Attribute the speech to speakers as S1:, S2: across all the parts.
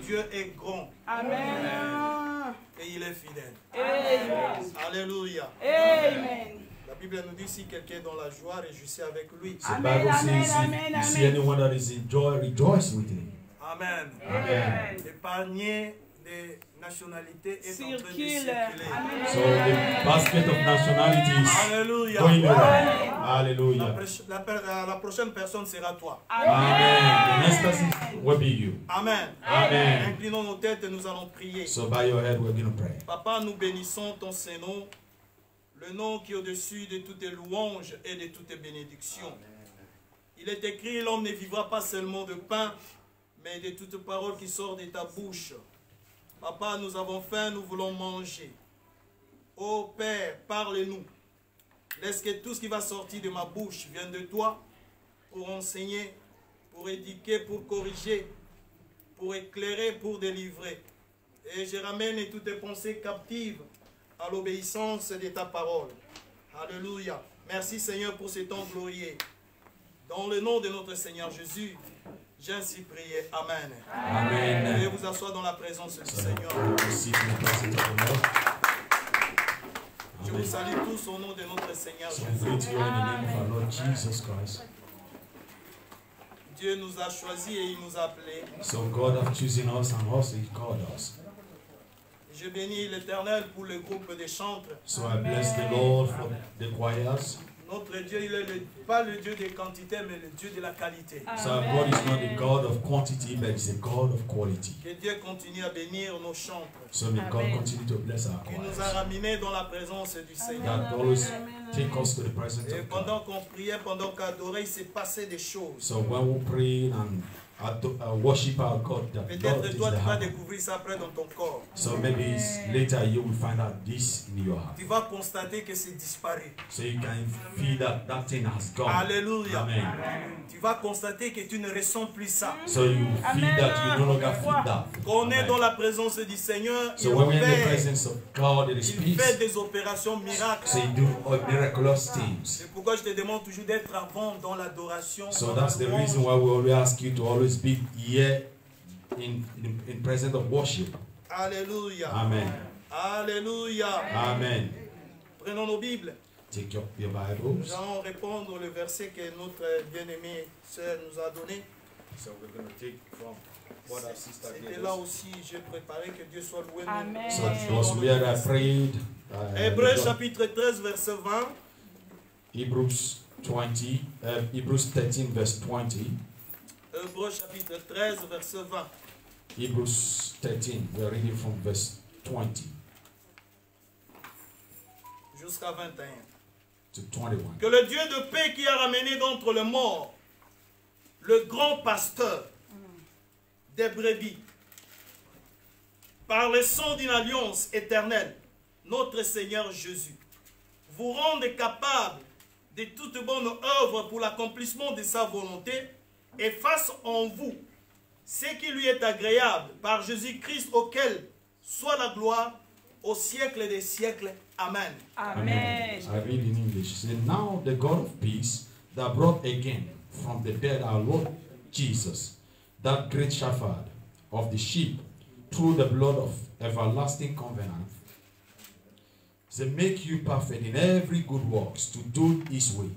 S1: Dieu est grand.
S2: Amen.
S1: Et il est fidèle.
S2: Amen.
S1: Alléluia.
S2: Amen.
S1: La Bible nous dit si quelqu'un est dans la joie, réjouissez avec lui.
S3: The Bible says if you see anyone that is in joy, rejoice with him.
S1: Amen.
S3: Amen.
S1: Le panier des nationalités est en train de
S2: Circule.
S1: circuler.
S2: Amen.
S3: So the basket of nationalities
S1: Alléluia.
S3: going around. Hallelujah.
S1: La prochaine personne sera toi.
S3: Amen. The next person will be you.
S1: Amen.
S3: Amen.
S1: Inclinons nos têtes et nous allons prier.
S3: So by your head, we're going to pray.
S1: Papa, nous bénissons ton Saint-Nom, le nom qui est au-dessus de toutes les louanges et de toutes les bénédictions. Il est écrit, l'homme ne vivra pas seulement de pain, mais de toute parole qui sort de ta bouche. Papa, nous avons faim, nous voulons manger. Ô Père, parle-nous. Laisse que tout ce qui va sortir de ma bouche vienne de toi pour enseigner, pour éduquer, pour corriger, pour éclairer, pour délivrer. Et je ramène toutes tes pensées captives à l'obéissance de ta parole. Alléluia. Merci Seigneur pour ce temps glorieux. Dans le nom de notre Seigneur Jésus, j'ai ainsi prié. Amen.
S3: Amen.
S1: Veuillez vous asseoir dans la présence du Seigneur. Je vous salue tous au nom de notre Seigneur Jésus. Dieu nous a choisis et il nous a appelés.
S3: So God has chosen us and also He called us.
S1: Je bénis l'Éternel pour le groupe des chantres.
S3: So I bless the Lord for the choirs.
S1: Notre Dieu, il est pas le Dieu de quantité, mais le Dieu de la qualité.
S3: So our God is not a God of quantity, but He's a God of quality.
S1: Que Dieu continue à bénir nos chantres.
S3: So may God continue to bless our
S1: Qui nous a
S3: choirs.
S1: ramenés dans la présence du Seigneur.
S3: That always take us to the presence
S1: Et
S3: of
S1: pendant
S3: God.
S1: qu'on priait, pendant qu'on adorait, il s'est passé des choses.
S3: So when we pray and worship our God, that God
S1: Peut-être
S3: is
S1: toi,
S3: the
S1: tu vas
S3: heart.
S1: découvrir ça après dans ton corps.
S3: So maybe later you will find out this in your heart.
S1: Tu vas constater que c'est disparu.
S3: So you can feel that that thing has gone.
S1: Alléluia.
S3: Amen.
S1: Tu vas constater que tu ne ressens plus ça.
S3: So you feel that you no longer feel that.
S1: Quand on est
S3: Amen.
S1: dans la présence du Seigneur,
S3: So when we're in the
S1: il
S3: presence of God, there is
S1: fait
S3: peace.
S1: des opérations miracles.
S3: So you do miraculous things.
S1: C'est pourquoi je te demande toujours d'être avant dans l'adoration.
S3: So
S1: dans la
S3: that's the
S1: louange.
S3: reason why we always ask you to always be here in presence of worship.
S1: Alléluia.
S3: Amen.
S1: Alléluia.
S3: Amen.
S1: Prenons nos Bibles.
S3: Take your
S1: Nous
S3: Bibles.
S1: allons répondre le verset que notre bien-aimée sœur nous a donné.
S4: So we're going to take from what our sister
S1: C'était
S4: gave
S1: là
S4: us.
S1: aussi, j'ai préparé que Dieu soit loué.
S2: Amen.
S3: So it was where I prayed.
S1: Hébreux chapitre 13, verset 20.
S3: Hebrews 13, verse 20.
S1: Hébreux chapitre 13, verset 20.
S3: Hebrews 13, we're reading from verse 20
S1: Jusqu'à 21.
S3: to 21.
S1: Que le Dieu de paix qui a ramené d'entre les morts le grand pasteur des brebis par le sang d'une alliance éternelle, notre Seigneur Jésus, vous rende capable de toute bonne œuvre pour l'accomplissement de sa volonté et fasse en vous ce qui lui est agréable par Jésus-Christ, auquel soit la gloire au siècle des siècles. Amen.
S2: Amen.
S3: I read in English. Say, now the God of peace that brought again from the dead our Lord Jesus, that great shepherd of the sheep, through the blood of everlasting covenant, say, make you perfect in every good works to do his way,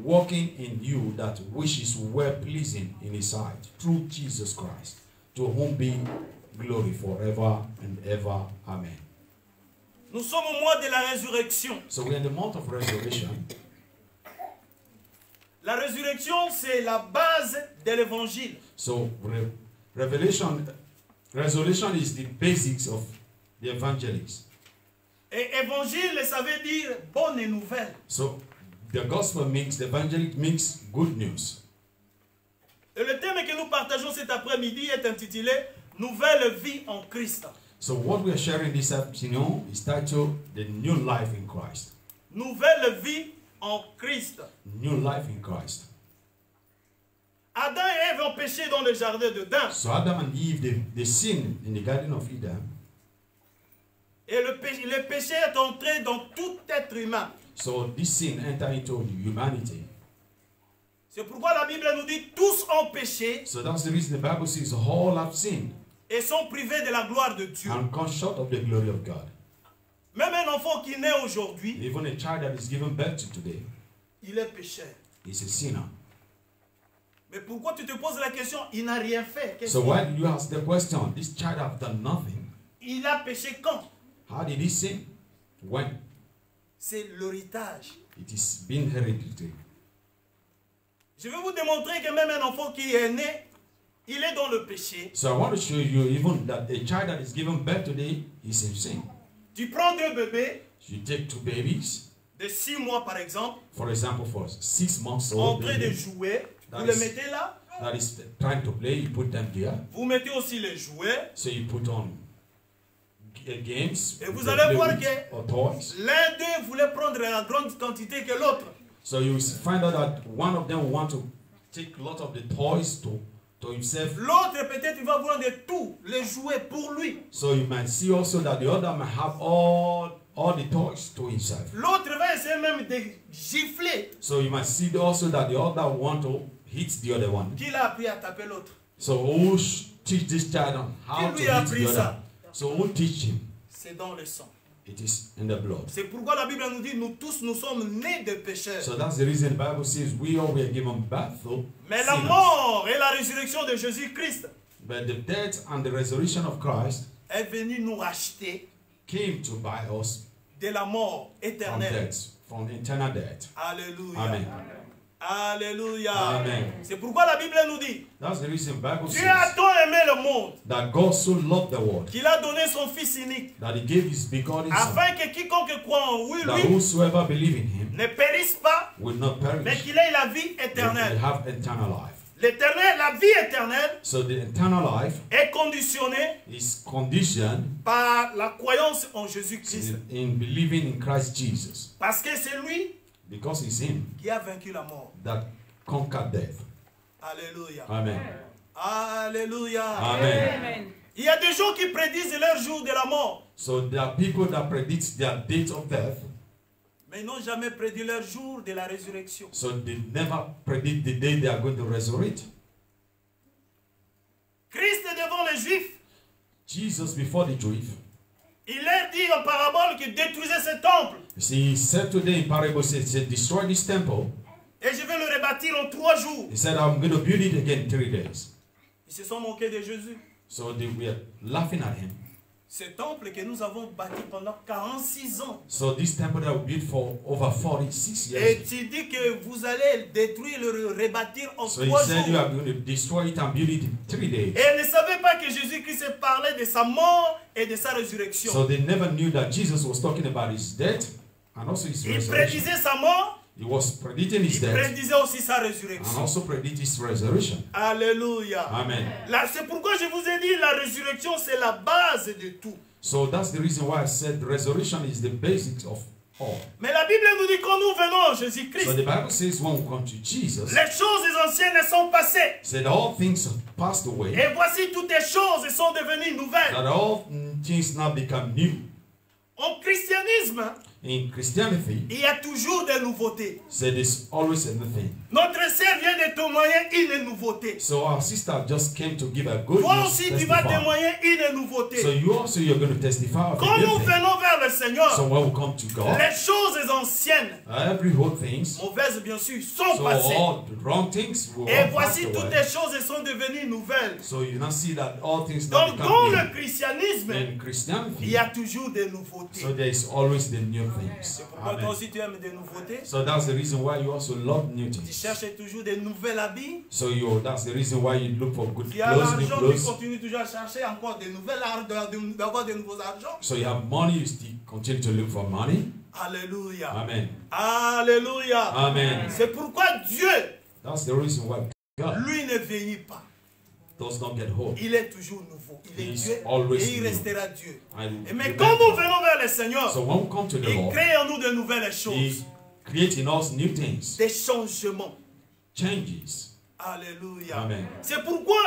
S3: walking in you that which is well pleasing in his sight, through Jesus Christ, to whom be glory forever and ever. Amen.
S1: Nous sommes au mois de la résurrection.
S3: So we're in the month of resurrection.
S1: La résurrection, c'est la base de l'évangile.
S3: So resurrection is the basics of the evangelists.
S1: Et évangile, ça veut dire bonne nouvelle.
S3: So the gospel means, the evangelic means good news.
S1: Et le thème que nous partageons cet après-midi est intitulé Nouvelle vie en Christ.
S3: So what we are sharing this afternoon is titled The New Life in Christ.
S1: Nouvelle vie en Christ.
S3: New life in Christ.
S1: Adam et Ève ont péché dans le jardin d'Éden.
S3: So Adam and Eve, they sinned in the Garden of Eden.
S1: Et le péché est entré dans tout être humain.
S3: So this sin entered into humanity.
S1: C'est pourquoi la Bible nous dit tous ont péché
S3: So that's the reason the Bible says all have sinned.
S1: et sont privés de la gloire de Dieu.
S3: and come short of the glory of God.
S1: Même un enfant qui naît aujourd'hui,
S3: Even a child that is given birth to today
S1: il est pécheur.
S3: is a sinner.
S1: Mais pourquoi tu te poses la question? Il n'a rien fait. Qu'est-ce
S3: So
S1: qu'il-
S3: why do you ask the question? This child have done nothing.
S1: Il a péché quand?
S3: How did he sin? When?
S1: C'est l'héritage.
S3: It is being hereditary.
S1: Je vais vous démontrer que même un enfant qui est né, il est dans le péché.
S3: So I want to show you even that a child that is given birth today is in sin.
S1: Tu prends deux bébés
S3: You take two babies,
S1: de 6 mois par exemple,
S3: for example, for 6 months
S1: en
S3: old
S1: train de
S3: baby
S1: jouer,
S3: That
S1: vous les
S3: is-
S1: mettez là,
S3: that is trying to play, you put them there.
S1: vous mettez aussi les jouets.
S3: So you put on games
S1: Et vous
S3: they
S1: allez
S3: play
S1: voir
S3: with,
S1: que-
S3: or toys.
S1: L'un d'eux voulait prendre la grande quantité que l'autre.
S3: So you find out that one of them want to take a lot of the toys to himself.
S1: L'autre peut-être il va vouloir de tout, les jouets pour lui.
S3: So you might see also that the other might have all the toys to himself.
S1: L'autre va essayer même de gifler.
S3: So you might see also that the other want to hit the other one.
S1: Qui l'a appris à taper l'autre?
S3: So who teach this child on how
S1: Qui
S3: to
S1: lui a
S3: hit
S1: appris
S3: the other?
S1: ça?
S3: So who teach him?
S1: C'est dans le sang.
S3: It is in the blood.
S1: C'est pourquoi la Bible nous dit, nous tous, nous sommes nés de pécheurs.
S3: So that's the reason the Bible says we all were given birth to
S1: Mais la
S3: sinners.
S1: mort et la résurrection de Jésus-Christ
S3: But the death and the resurrection of Christ
S1: est venue nous racheter
S3: came to buy us
S1: de la mort
S3: from
S1: éternelle.
S3: death, from eternal death.
S1: Alléluia.
S3: Amen.
S1: Alléluia.
S3: Amen.
S1: C'est pourquoi la Bible nous dit,
S3: That's the reason the Bible
S1: Dieu a
S3: says
S1: tant aimé le monde
S3: that God so loved the world
S1: qu'il a donné son Fils unique,
S3: that He gave His begotten Son,
S1: afin que quiconque croit en
S3: that
S1: lui
S3: whosoever believe in Him
S1: ne périsse pas,
S3: will not
S1: mais
S3: perish,
S1: qu'il ait la vie
S3: but will
S1: éternelle.
S3: have eternal life.
S1: L'éternel, la vie éternelle
S3: So the eternal life
S1: est conditionnée
S3: is conditioned
S1: par la croyance en Jésus-Christ.
S3: in believing in Christ Jesus,
S1: Parce que c'est lui
S3: because it's Him
S1: qui a vaincu la mort.
S3: that conquered death.
S1: Alléluia.
S3: Amen.
S1: Alléluia.
S3: Amen.
S2: Amen.
S1: Il y a des gens qui prédisent leur jour de la mort,
S3: So there are people that predict their date of death,
S1: mais ils n'ont jamais prédit leur jour de la résurrection.
S3: so they never predict the day they are going to resurrect.
S1: Christ est devant les Juifs.
S3: Jesus, before the Jews,
S1: Il leur dit en parabole qu'il détruisait ce temple
S3: you see, he said today in parable, he said, destroy this temple.
S1: et je vais le rebâtir en 3 jours.
S3: He said, I'm going to build it again in 3 days.
S1: Ils se sont moqués de Jésus.
S3: So they were laughing at him.
S1: Ce temple que nous avons bâti pendant 46 ans.
S3: So this temple that we built for over 46
S1: Et
S3: years.
S1: tu dis que vous allez détruire, le rebâtir en
S3: So he
S1: 3
S3: said, you
S1: jours.
S3: are going to destroy it and build it in 3 days.
S1: Et ils ne savaient pas que Jésus-Christ parlait de sa mort et de sa résurrection.
S3: So they never knew that Jesus was talking about his death and also his
S1: Il
S3: resurrection.
S1: prédisait sa mort,
S3: He was predicting his
S1: il
S3: death
S1: prédisait aussi sa
S3: and
S1: résurrection.
S3: also predict his resurrection.
S1: Alléluia.
S3: Amen.
S1: Là, c'est pourquoi je vous ai dit, la résurrection, c'est la base de tout.
S3: So that's the reason why I said resurrection is the basics of all.
S1: Mais la Bible nous dit quand nous venons en
S3: So
S1: Jésus-Christ,
S3: the Bible says when we come to Jesus,
S1: les choses anciennes sont passées.
S3: said all things have passed away,
S1: Et voici toutes les choses sont devenues nouvelles.
S3: that all things now become new.
S1: En christianisme,
S3: In Christianity,
S1: il y a toujours des nouveautés.
S3: said there's always anything.
S1: Notre sœur vient de témoigner une nouveauté.
S3: So our sister just came to give a good
S1: Toi
S3: news,
S1: aussi, tu vas
S3: testify.
S1: témoigner une
S3: So
S1: nouveauté.
S3: you're going to testify of
S1: Quand
S3: a
S1: nous
S3: good thing.
S1: venons vers le Seigneur,
S3: So when we come to God,
S1: les choses anciennes,
S3: every whole things,
S1: mauvaises bien sûr, sont
S3: so
S1: passées.
S3: all the wrong things will
S1: Et
S3: all pass
S1: voici toutes
S3: away.
S1: les choses sont devenues nouvelles.
S3: So you now see that all things now
S1: Donc dans
S3: become
S1: le
S3: new.
S1: christianisme,
S3: In
S1: il
S3: Christianity,
S1: y a toujours des nouveautés.
S3: so there is always the new things.
S1: C'est pourquoi toi
S3: Amen.
S1: aussi tu aimes des nouveautés.
S3: So that's the reason why you also love new
S1: Tu
S3: things.
S1: cherches toujours des nouvelles habits.
S3: So that's the reason why you look for good
S1: Tu as
S3: clothes, new
S1: l'argent, tu
S3: clothes.
S1: continues toujours à chercher encore des nouvelles d'avoir de nouveaux argents.
S3: So you have money, you still continue to look for money.
S1: Alléluia.
S3: Amen.
S1: Alléluia.
S3: Amen.
S1: C'est pourquoi Dieu,
S3: That's the reason why God
S1: lui, ne vieillit pas.
S3: does not get old.
S1: Il est toujours nouveau. Il est
S3: He is
S1: Dieu
S3: always
S1: et il
S3: new.
S1: restera Dieu.
S3: And
S1: Et mais
S3: remain
S1: quand nous
S3: God.
S1: venons vers le Seigneur,
S3: So when we come to the
S1: il
S3: Lord,
S1: crée en nous de nouvelles
S3: He
S1: choses,
S3: creates in us new things,
S1: des changements.
S3: changes.
S1: Alléluia.
S3: Amen.
S1: C'est pourquoi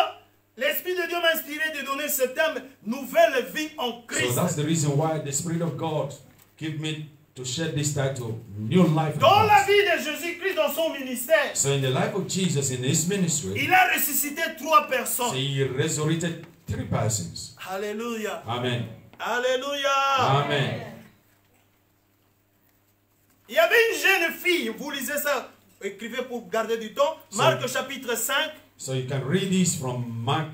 S1: l'Esprit de Dieu m'a inspiré de donner ce thème Nouvelle vie en
S3: So
S1: Christ.
S3: that's the reason why the Spirit of God gave me to share this title, New Life in
S1: Dans la
S3: Christ.
S1: vie de Jésus-Christ, dans son ministère,
S3: So in the life of Jesus, in His ministry,
S1: il a ressuscité 3
S3: so
S1: personnes.
S3: He resurrected 3 persons.
S1: Alléluia.
S3: Amen.
S1: Alléluia.
S3: Amen.
S1: Il y avait une jeune fille, vous lisez ça, écrivez pour garder du temps. Marc chapitre 5.
S3: So you can read this from Mark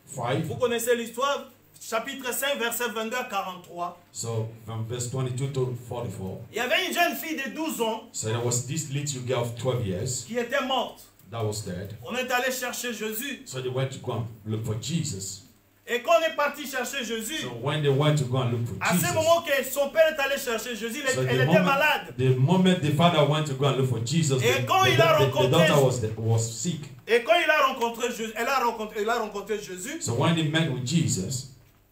S3: 5.
S1: Vous connaissez l'histoire. Chapitre 5, verset 22 à 43.
S3: So from verse 22 to 44.
S1: Il y avait une jeune fille de 12 ans
S3: So there was this little girl of 12 years
S1: qui était morte.
S3: that was dead.
S1: On est allé chercher Jésus.
S3: So they went to go and look for Jesus.
S1: Et quand on est parti chercher Jésus,
S3: So when they went to go and look for
S1: à ce
S3: Jesus,
S1: moment que son père est allé chercher Jésus,
S3: so
S1: elle était malade.
S3: the moment the father went to go and look for Jesus,
S1: Et quand il a
S3: the
S1: rencontré
S3: daughter was sick.
S1: Et quand il a rencontré Jésus, elle a rencontré Jésus,
S3: So when they met with Jesus,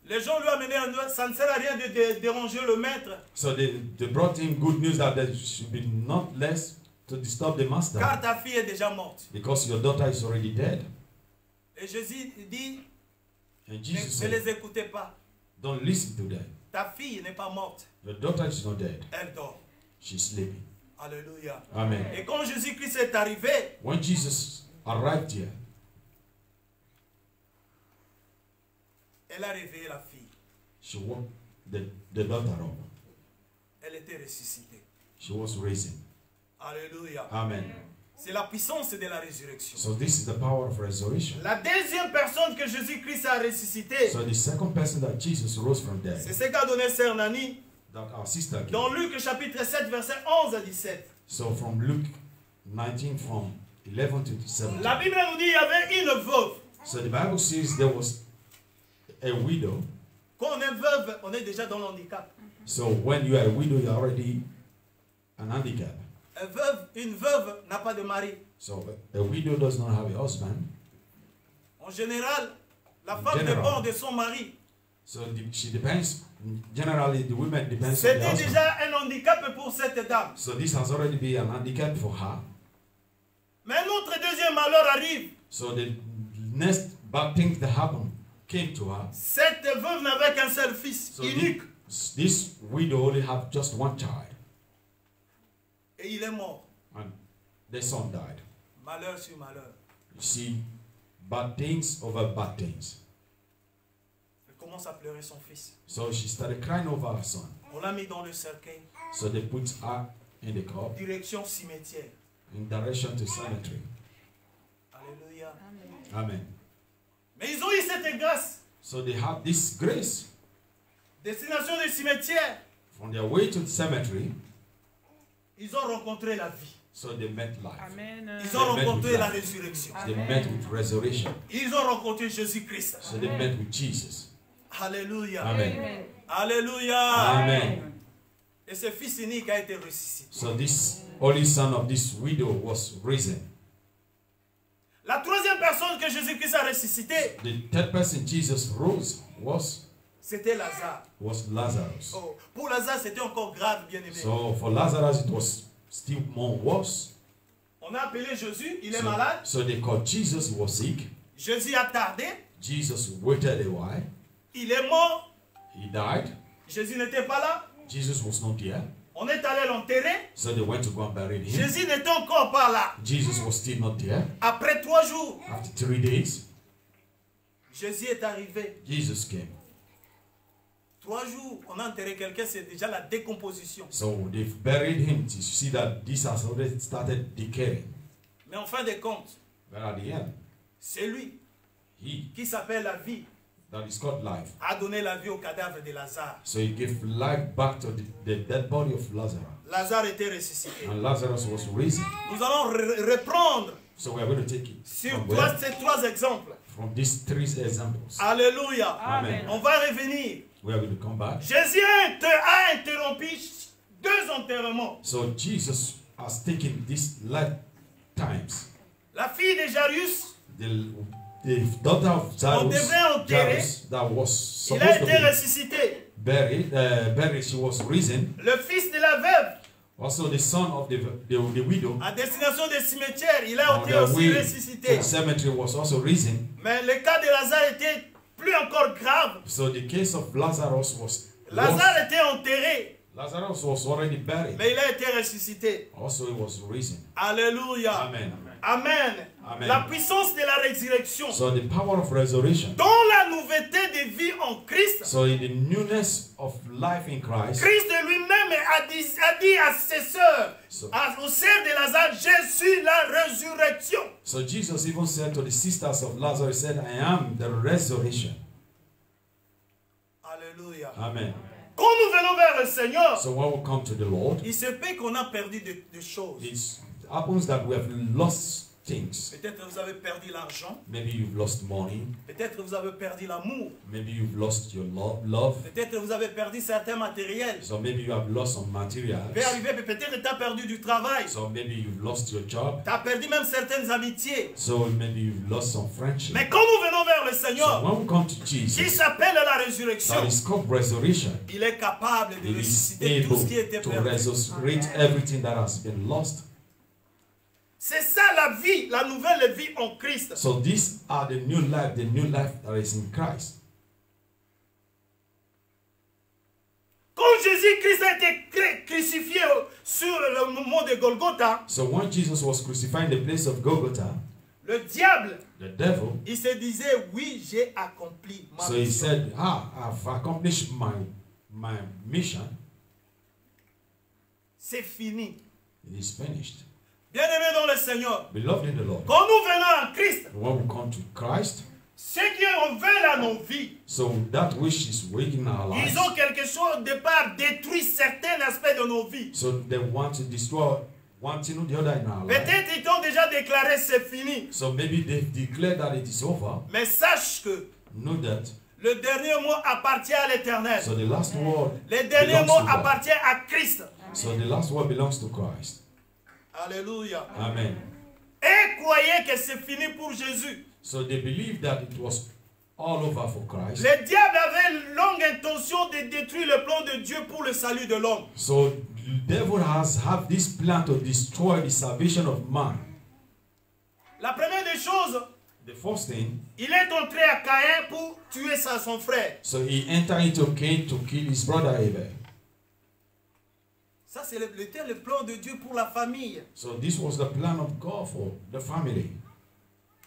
S1: les gens lui ont amené un doigt. Ça ne sert à rien de déranger le maître,
S3: so they brought him good news that there should be not less to disturb the master,
S1: car ta fille est déjà morte.
S3: because your daughter is already dead.
S1: Et Jésus dit,
S3: And Jesus
S1: ne
S3: said,
S1: les écoutez pas.
S3: don't listen to them.
S1: Ta fille n'est pas morte,
S3: Your daughter is not dead.
S1: elle dort.
S3: She's sleeping.
S1: Alléluia.
S3: Amen.
S1: Et quand Jésus-Christ est arrivé,
S3: When Jesus arrived here,
S1: elle a réveillé la fille.
S3: she woke the daughter up.
S1: Elle était ressuscitée.
S3: She was raising.
S1: Alléluia.
S3: Amen.
S1: C'est la puissance de la résurrection.
S3: So this is the power of resurrection.
S1: La deuxième personne que Jésus-Christ a ressuscité,
S3: So the second person that Jesus rose from dead,
S1: c'est ce qu'a donné Sœur Nani
S3: that our sister gave.
S1: dans Luc chapitre 7, verset 11 à 17.
S3: So from Luke 19, from 11 to 17.
S1: La Bible nous dit qu'il y avait une veuve.
S3: So the Bible says there was a widow.
S1: Quand on est veuve, on est déjà dans le handicap.
S3: So when you are a widow, you're already an handicap.
S1: Une veuve n'a pas de mari.
S3: So a widow does not have a husband.
S1: En général, la femme
S3: General.
S1: dépend de son mari.
S3: So she depends. Generally, the woman depends on the
S1: C'était
S3: husband.
S1: déjà un handicap pour cette dame.
S3: So this has already been an handicap for her.
S1: Mais un autre deuxième malheur arrive.
S3: So the next bad thing that happened came to her.
S1: Cette veuve n'avait qu'un seul fils,
S3: So
S1: unique.
S3: this widow only had just one child,
S1: Et il est mort.
S3: and the son died.
S1: Malheur sur malheur.
S3: You see, bad things over bad things.
S1: Elle commence à pleurer son fils.
S3: So she started crying over her son.
S1: On l'a mis dans le cercueil.
S3: So they put her in the cup
S1: Direction cimetière.
S3: in direction to cemetery.
S1: Alléluia.
S3: Amen.
S1: Mais ils ont eu cette grâce.
S3: So they had this grace.
S1: Destination du cimetière.
S3: On their way to the cemetery,
S1: Ils ont rencontré la vie.
S3: so they met life.
S2: Amen.
S1: Ils ont
S3: They met
S1: rencontré
S3: with
S1: la
S3: life.
S1: résurrection.
S3: They met with resurrection.
S1: Ils ont rencontré Jésus-Christ.
S3: So they met with Jesus.
S1: Alléluia.
S3: Amen.
S1: Alléluia.
S3: Amen.
S1: Et ce fils unique a été ressuscité.
S3: So this only son of this widow was risen.
S1: La troisième personne que Jésus-Christ a ressuscité,
S3: The third person Jesus rose
S1: c'était Lazare.
S3: was Lazarus.
S1: Oh, pour Lazare, c'était encore grave, bien aimé.
S3: So for Lazarus, it was still more worse.
S1: On a appelé Jésus, il est malade.
S3: So they called Jesus, he was sick.
S1: Jésus a tardé,
S3: Jesus waited a while.
S1: il est mort.
S3: He died.
S1: Jésus n'était pas là.
S3: Jesus was not here.
S1: On est allé l'enterrer.
S3: So they went to go and bury him.
S1: Jésus n'était encore pas là.
S3: Jesus was still not there.
S1: Après 3 jours,
S3: After 3 days,
S1: Jésus est arrivé.
S3: Jesus came.
S1: 3 jours, on a enterré quelqu'un, c'est déjà la décomposition.
S3: So they've buried him to see that this has already started decaying.
S1: Mais en fin de compte,
S3: But at the end,
S1: c'est lui
S3: he,
S1: qui s'appelle la vie,
S3: that is called life.
S1: a donné la vie au cadavre de Lazare.
S3: So he gave life back to the dead body of Lazarus.
S1: Lazare était ressuscité.
S3: And Lazarus was risen.
S1: Nous allons reprendre
S3: So we are going to take it
S1: sur
S3: from, where?
S1: ces 3 exemples.
S3: From these 3 examples.
S1: Alléluia.
S3: Amen.
S1: On va revenir.
S3: We are going to come back.
S1: Jésus a interrompu 2 enterrements.
S3: So Jesus has taken these lifetimes.
S1: La fille de Jairus,
S3: The daughter of
S1: On devrait enterrer.
S3: Jairus that was
S1: il a
S3: supposed to
S1: été
S3: be
S1: ressuscité.
S3: buried, she was risen.
S1: Le fils de la veuve,
S3: Also the son of the widow
S1: à destination des cimetières, il a
S3: on
S1: été
S3: the
S1: aussi
S3: way to
S1: ressuscité.
S3: the cemetery was also risen.
S1: Mais le cas de Lazare était plus encore grave.
S3: So the case of Lazarus was worse.
S1: Lazare était enterré,
S3: Lazarus was already buried.
S1: mais il a été ressuscité.
S3: Also he was risen.
S1: Alléluia.
S3: Amen.
S1: Amen.
S3: Amen.
S1: La puissance de la résurrection.
S3: So the power of resurrection.
S1: Dans la nouveauté de vie en Christ,
S3: So in the newness of life in Christ.
S1: Christ lui-même a dit à ses sœurs, aux sœurs de Lazare, je suis la résurrection.
S3: So Jesus even said to the sisters of Lazarus, said, I am the resurrection.
S1: Alléluia.
S3: Amen.
S1: Quand nous venons vers le Seigneur,
S3: So when we come to the Lord,
S1: il se peut qu'on a perdu des choses.
S3: it happens that we have lost things.
S1: Peut-être vous avez perdu l'argent.
S3: Maybe you've lost money.
S1: Peut-être vous avez perdu l'amour.
S3: Maybe you've lost your love.
S1: Peut-être vous avez perdu certains matériels.
S3: So maybe you have lost some materials.
S1: Peut-être tu as perdu du travail.
S3: So maybe you've lost your job.
S1: Tu as perdu même certaines amitiés.
S3: So maybe you've lost some friendship.
S1: Mais quand nous venons vers le
S3: So
S1: Seigneur,
S3: when we come to
S1: qui
S3: Jesus,
S1: s'appelle la résurrection,
S3: that is called resurrection.
S1: il est capable de
S3: He is
S1: ressusciter tout
S3: able
S1: ce qui était
S3: to
S1: perdu.
S3: resurrect everything that has been lost.
S1: C'est ça la vie, la nouvelle vie en Christ.
S3: So these are the new life that is in Christ.
S1: Quand Jésus-Christ a été crucifié sur le mont de Golgotha,
S3: So when Jesus was crucified in the place of Golgotha,
S1: le diable,
S3: the devil,
S1: il se disait, oui, j'ai accompli ma
S3: so he
S1: mission.
S3: said, I've accomplished my mission.
S1: C'est fini.
S3: It is finished.
S1: Bien-aimés dans le Seigneur,
S3: Beloved in the Lord,
S1: quand nous venons en Christ,
S3: when we come to Christ,
S1: ceux qui ont veulent à nos vies,
S3: so that which is waking our lives,
S1: ils ont quelque chose de part détruit certains aspects de nos vies.
S3: so they want to destroy one thing or the other in our life.
S1: Peut-être ils t'ont déjà déclaré c'est fini.
S3: So maybe they declare that it is over.
S1: Mais sache que
S3: Know that.
S1: le dernier mot appartient à l'Éternel.
S3: So the last word
S1: Le dernier
S3: belongs
S1: mot
S3: to God.
S1: appartient à Christ.
S3: So the last word belongs to Christ.
S1: Alléluia.
S3: Amen.
S1: Et croyez que c'est fini pour Jésus.
S3: So they believe that it was all over for Christ.
S1: Le diable avait longue intention de détruire le plan de Dieu pour le salut de l'homme.
S3: So the devil has have this plan to destroy the salvation of man.
S1: La première des choses,
S3: The first thing,
S1: il est entré à Caïn pour tuer son frère.
S3: so he entered into Cain to kill his brother Abel.
S1: Ça, c'est le plan de Dieu pour la famille,
S3: So this was the plan of God for the family,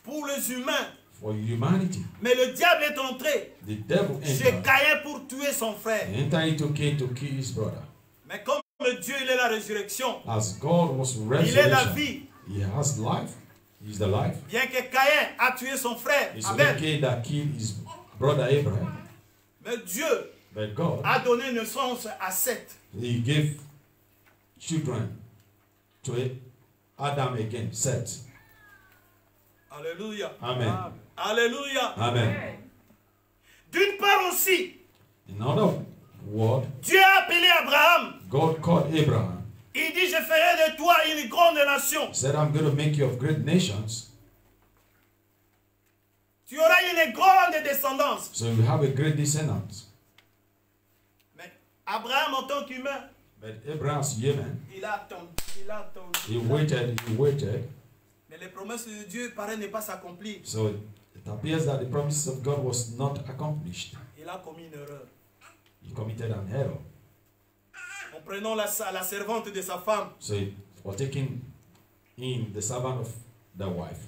S1: pour les humains.
S3: for humanity.
S1: Mais le diable est entré
S3: The devil
S1: chez
S3: entered.
S1: Caïn pour tuer son frère.
S3: He entered into Cain to kill his brother.
S1: Mais comme Dieu, il est la résurrection.
S3: As God was
S1: Il est la
S3: resurrection,
S1: vie.
S3: he has life. He's the life.
S1: Bien que Caïn a tué son frère,
S3: It's
S1: Abel.
S3: Cain that killed his brother Abraham.
S1: Mais Dieu
S3: But God,
S1: a donné naissance à Seth.
S3: he gave children to Adam again, Seth.
S1: Alléluia.
S3: Amen.
S1: Alléluia.
S3: Amen.
S1: D'une part aussi,
S3: In other words,
S1: Dieu a appelé Abraham.
S3: God called Abraham.
S1: Il dit, je ferai de toi une grande nation.
S3: He said, I'm going to make you of great nations.
S1: Tu auras une grande descendance.
S3: So you have a great descendant.
S1: Mais Abraham, en tant qu'humain,
S3: But Abraham's human.
S1: il a attendu.
S3: He waited.
S1: Mais les promesses de Dieu paraissent ne pas s'accomplir.
S3: So it appears that the promises of God was not accomplished.
S1: Il a commis une erreur.
S3: He committed an error.
S1: En prenant la servante de sa femme,
S3: So for taking in the servant of the wife.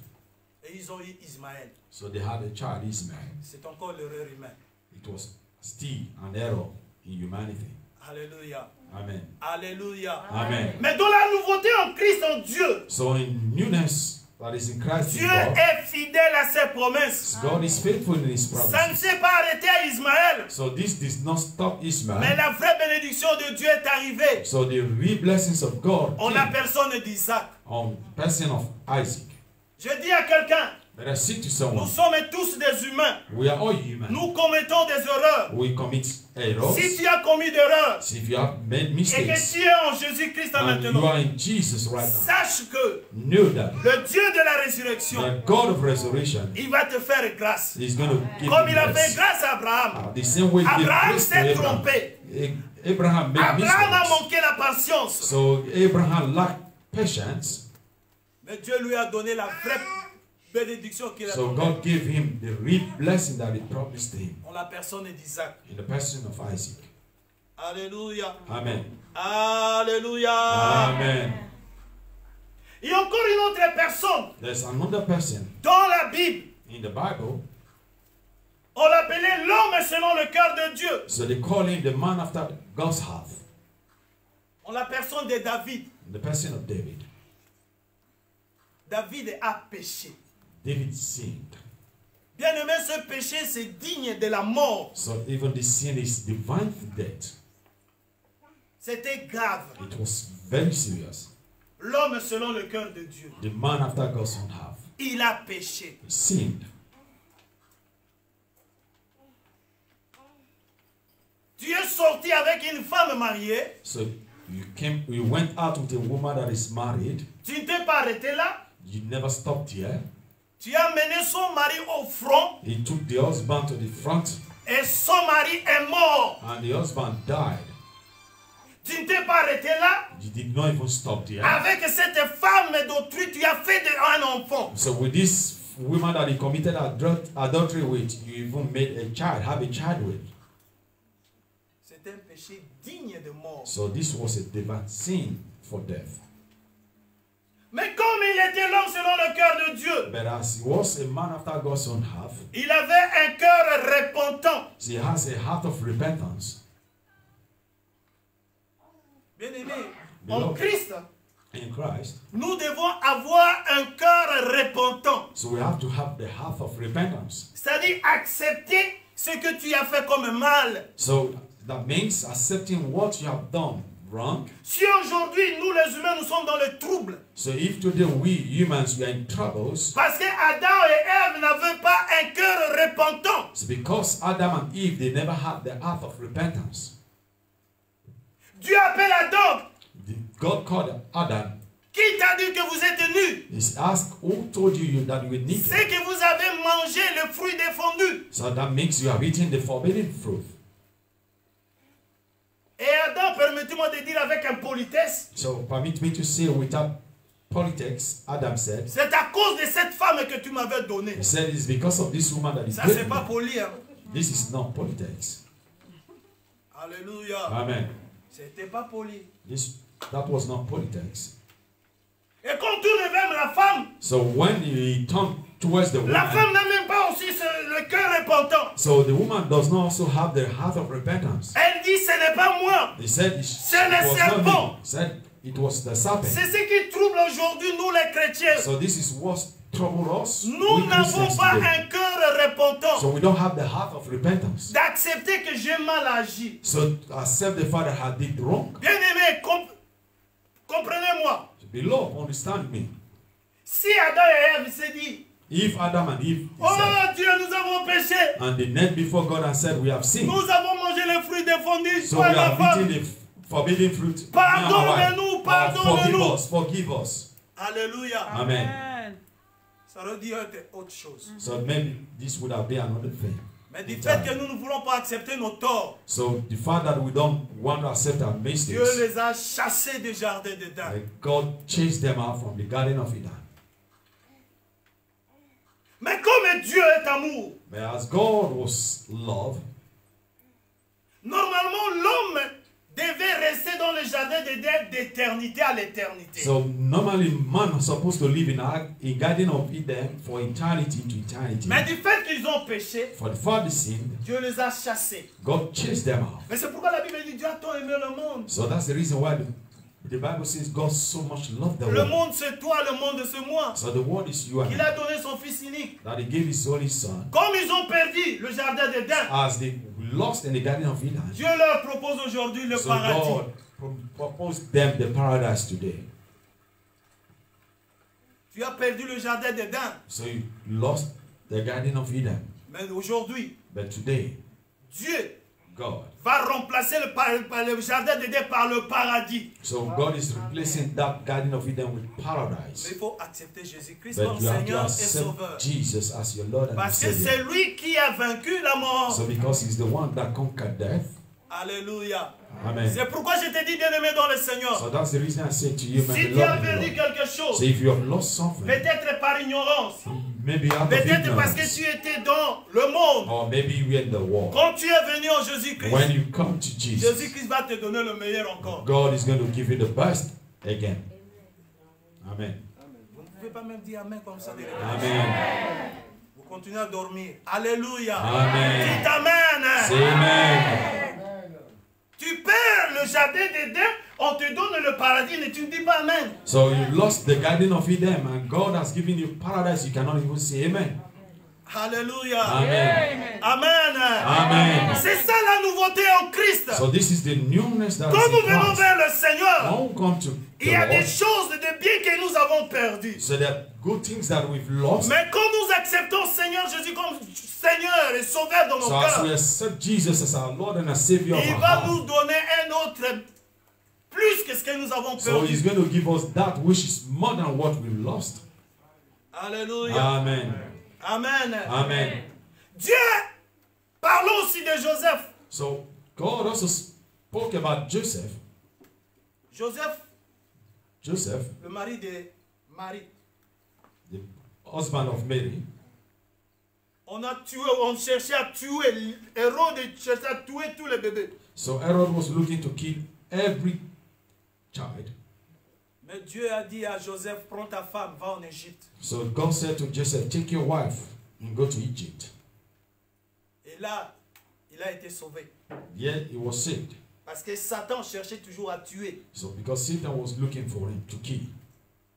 S1: et ils ont eu Ismaël.
S3: So they had a child, Ismail.
S1: C'est encore l'erreur humaine.
S3: It was still an error in humanity.
S1: Alléluia.
S3: Amen.
S1: Alléluia.
S3: Amen.
S1: Mais dans la nouveauté en Christ, en Dieu,
S3: So in newness that is in Christ in
S1: Dieu
S3: God,
S1: est fidèle à ses promesses.
S3: God is faithful in His
S1: Ça ne
S3: promises.
S1: s'est pas arrêté à Ismaël.
S3: So this does not stop
S1: Mais
S3: Ismail.
S1: la vraie bénédiction de Dieu est arrivée
S3: So the real blessings of God
S1: en la
S3: came
S1: personne d'Isaac.
S3: on the person of Isaac.
S1: Je dis à quelqu'un,
S3: But I say to
S1: nous
S3: someone,
S1: sommes tous des humains.
S3: we are all human.
S1: Nous commettons des erreurs.
S3: We commit errors.
S1: Si tu as commis d'erreurs
S3: So if you have made
S1: et que
S3: mistakes
S1: tu es en Jésus-Christ
S3: and you
S1: maintenant,
S3: are in Jesus right now,
S1: sache que
S3: know that
S1: le Dieu de la résurrection,
S3: the God of resurrection
S1: il va te faire grâce.
S3: is going to give
S1: Comme
S3: you
S1: il a fait
S3: grace.
S1: grâce à Abraham.
S3: The same way he gave
S1: Abraham
S3: grace to
S1: s'est
S3: Abraham.
S1: trompé.
S3: Abraham made
S1: Abraham a
S3: mistakes.
S1: manqué la patience.
S3: So Abraham lacked patience.
S1: Mais Dieu lui a donné la vraie bénédiction qu'il a
S3: So
S1: donnée
S3: God gave him the real blessing that he promised him
S1: en la personne d'Isaac.
S3: in the person of Isaac.
S1: Alléluia.
S3: Amen.
S1: Alléluia.
S3: Amen.
S1: Il y a encore une autre personne
S3: There's another person
S1: dans la Bible.
S3: in the Bible.
S1: On l'appelait l'homme selon le cœur de Dieu.
S3: So they call him the man after God's heart.
S1: En la personne de David.
S3: The person of David.
S1: David a péché.
S3: David sinned.
S1: Bien aimé, ce péché, c'est digne de la mort.
S3: So even the sin is divine death.
S1: C'était grave.
S3: It was very serious.
S1: L'homme selon le cœur de Dieu.
S3: The man after God's own heart.
S1: Il a péché.
S3: He sinned.
S1: Tu es sorti avec une femme mariée.
S3: So you went out with a woman that is married.
S1: Tu ne t'es pas arrêté là.
S3: You never stopped here.
S1: Tu as mené son mari au front.
S3: He took the husband to the front
S1: Et son mari est mort.
S3: and the husband died.
S1: Tu ne t'es pas arrêté là.
S3: You did not even stop there.
S1: Avec cette femme d'autrui, tu as fait un enfant.
S3: So with this woman that he committed adultery with, you even made a child, have a child with.
S1: C'est un péché digne de mort.
S3: So this was a divine sin for death.
S1: Mais comme il était l'homme selon le cœur de Dieu,
S3: But as he was a man after God's own heart,
S1: il avait un cœur repentant.
S3: he has a heart of repentance.
S1: Bien aimé, en
S3: Beloved,
S1: Christ,
S3: in Christ,
S1: nous devons avoir un cœur repentant.
S3: so we have to have the heart of repentance.
S1: C'est-à-dire accepter ce que tu as fait comme mal.
S3: So that means accepting what you have done wrong.
S1: Si aujourd'hui, nous les humains, nous sommes dans le trouble,
S3: So if today we humans we are in troubles,
S1: parce que Adam et Ève n'avaient pas un cœur repentant.
S3: it's because Adam and Eve they never had the heart of repentance.
S1: Dieu appelle Adam.
S3: God called Adam.
S1: Qui t'a dit que vous êtes nus?
S3: He asked, who told you that you were naked?
S1: C'est que vous avez mangé le fruit défendu.
S3: So that means you have eaten the forbidden fruit.
S1: Et Adam, permettez-moi de dire avec impolitesse,
S3: So permit me to say without politics, Adam said,
S1: c'est à cause de cette femme que tu m'avais donnée.
S3: he said it's because of this woman that is
S1: Ça,
S3: gave
S1: c'est pas
S3: me.
S1: poli. Hein?
S3: This is not politics.
S1: Alléluia.
S3: Amen.
S1: C'était pas poli.
S3: That was not politics.
S1: Et quand on tourne vers la femme,
S3: So when he turned towards the
S1: la femme
S3: woman,
S1: n'a même pas aussi le cœur repentant.
S3: so the woman does not also have the heart of repentance.
S1: Elle dit, ce n'est pas moi.
S3: He said it
S1: C'est le
S3: was not
S1: serpent.
S3: me. He said it was the serpent.
S1: C'est ce qui trouble aujourd'hui nous les chrétiens.
S3: So this is what troubled us.
S1: Nous
S3: we
S1: n'avons
S3: Christians
S1: pas
S3: today.
S1: un cœur repentant.
S3: So we don't have the heart of repentance.
S1: D'accepter que j'ai mal agi.
S3: So accept the fact that I did wrong.
S1: Bien aimé, comprenez-moi.
S3: Beloved, understand me.
S1: Si Adam et Ève s'est dit,
S3: If Adam and Eve
S1: oh
S3: said,
S1: Dieu, nous avons péché.
S3: and they knelt before God and said, we have sinned.
S1: Nous avons mangé les fruits défendus.
S3: So
S1: Toi,
S3: we
S1: ma
S3: have
S1: femme.
S3: eaten the forbidden fruit.
S1: Pardonne-nous, pardonne-nous.
S3: Forgive us.
S1: Alléluia.
S3: Amen.
S1: Ça aurait dû être autre chose.
S3: So maybe this would have been another thing.
S1: Mais du fait que nous ne voulons pas accepter nos torts,
S3: So the fact that we don't want to accept our
S1: Dieu
S3: mistakes,
S1: les a chassés du jardin d'Éden.
S3: God chased them out from the Garden of Eden.
S1: Mais comme Dieu est amour,
S3: But as God was love,
S1: normalement l'homme devait rester dans le jardin d'Éden d'éternité à l'éternité.
S3: so normally man is supposed to live in a Garden of Eden for eternity to eternity.
S1: Mais du fait qu'ils ont péché,
S3: For the father sinned,
S1: Dieu les a chassés.
S3: God chased them out.
S1: Mais c'est pourquoi la Bible dit Dieu a tant aimé le monde.
S3: So that's the reason why the Bible says God so much loved the
S1: Le
S3: world.
S1: monde c'est toi, le monde c'est moi.
S3: So the world is you and
S1: Il
S3: me.
S1: a donné son fils unique.
S3: That he gave his only son.
S1: Comme ils ont perdu le jardin d'Éden,
S3: As they lost in the Garden of Eden,
S1: Dieu leur propose aujourd'hui le
S3: so
S1: paradis.
S3: God proposed them the paradise today.
S1: Tu as perdu le jardin d'Éden.
S3: So you lost the Garden of Eden.
S1: Mais aujourd'hui,
S3: But today,
S1: Dieu
S3: God.
S1: va remplacer le jardin d'Éden par le paradis.
S3: So God is replacing that Garden of Eden with
S1: Mais
S3: paradise.
S1: il faut accepter Jésus-Christ
S3: But
S1: comme
S3: you have to
S1: Seigneur et
S3: accept
S1: Sauveur.
S3: Jesus as your Lord and
S1: Parce que
S3: Savior.
S1: c'est lui qui a vaincu la mort.
S3: So because he's the one that conquered death.
S1: Alléluia.
S3: Amen.
S1: C'est pourquoi je te dis, bien-aimé dans le Seigneur,
S3: So that's the reason I say to you, my
S1: si tu as
S3: beloved in the
S1: perdu
S3: Lord.
S1: quelque chose,
S3: So if you have lost something,
S1: peut-être par ignorance,
S3: maybe out of
S1: peut-être parce que
S3: ignorance,
S1: tu étais dans le monde,
S3: or maybe you were in the war.
S1: quand tu es venu en Jésus-Christ,
S3: When you come to Jesus,
S1: Jésus-Christ va te donner le meilleur encore.
S3: God is going to give you the best again. Amen.
S1: Vous ne pouvez pas même dire Amen comme ça.
S3: Amen.
S1: Vous continuez à dormir. Alléluia.
S3: Amen.
S1: Dites Amen.
S3: Say amen.
S1: Tu perds le jardin d'Éden, on te donne le paradis et tu ne dis pas Amen.
S3: So you lost the garden of Eden and God has given you paradise. You cannot even say amen.
S1: Alléluia.
S3: Amen.
S1: Amen.
S3: Amen.
S1: C'est ça la nouveauté en Christ.
S3: So this is the newness that
S1: Quand nous
S3: is in
S1: venons
S3: Christ.
S1: vers le Seigneur,
S3: When we come to
S1: il y a
S3: the
S1: des
S3: Lord,
S1: choses de bien que nous avons perdues.
S3: so there are good things that we've lost.
S1: Mais quand nous acceptons Seigneur Jésus comme Seigneur et Sauveur dans nos
S3: So as we
S1: cœurs,
S3: accept Jesus as our Lord and our Savior of
S1: il
S3: our
S1: va
S3: heart,
S1: nous donner un autre plus que ce que nous avons
S3: so He's
S1: perdu.
S3: going to give us that which is more than what we lost.
S1: Alléluia.
S3: Amen.
S1: Amen.
S3: Amen.
S1: Dieu, parlons aussi de Joseph.
S3: So God also spoke about Joseph.
S1: Joseph, le mari de Marie.
S3: The husband of Mary.
S1: On cherchait à tuer, Hérode cherchait à tuer tous les bébés.
S3: So Herod was looking to kill every child.
S1: Mais Dieu a dit à Joseph, prends ta femme, va en Égypte.
S3: So God said to Joseph, take your wife and go to Egypt.
S1: Et là, il a été sauvé.
S3: Yet he was saved.
S1: Parce que Satan cherchait toujours à tuer.
S3: So because Satan was looking for him to kill.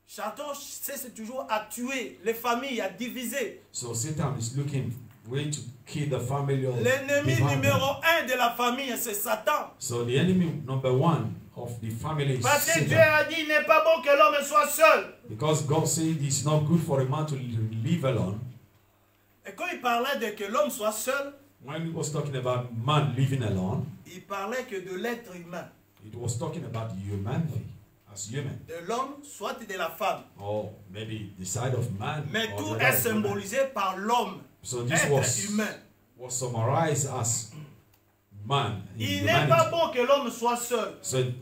S1: Satan cherche toujours à tuer les familles, à diviser.
S3: So Satan is looking way to kill the family of
S1: L'ennemi
S3: the
S1: numéro 1 de la famille, c'est Satan.
S3: So the enemy number one of the family is
S1: Parce que Dieu
S3: Satan.
S1: a dit, il n'est pas bon que l'homme soit seul.
S3: Because God said it's not good for a man to live alone.
S1: Et quand il parlait de que l'homme soit seul,
S3: When he was talking about man living alone,
S1: il parlait que de l'être humain.
S3: it was talking about humanity as human.
S1: De l'homme, soit de la femme.
S3: Or maybe the side of man.
S1: Mais
S3: or
S1: tout
S3: the
S1: est
S3: other woman.
S1: symbolisé par l'homme.
S3: So this
S1: Être humain.
S3: was summarized as man. in
S1: Il n'est pas
S3: humanity.
S1: bon que l'homme soit seul.
S3: So it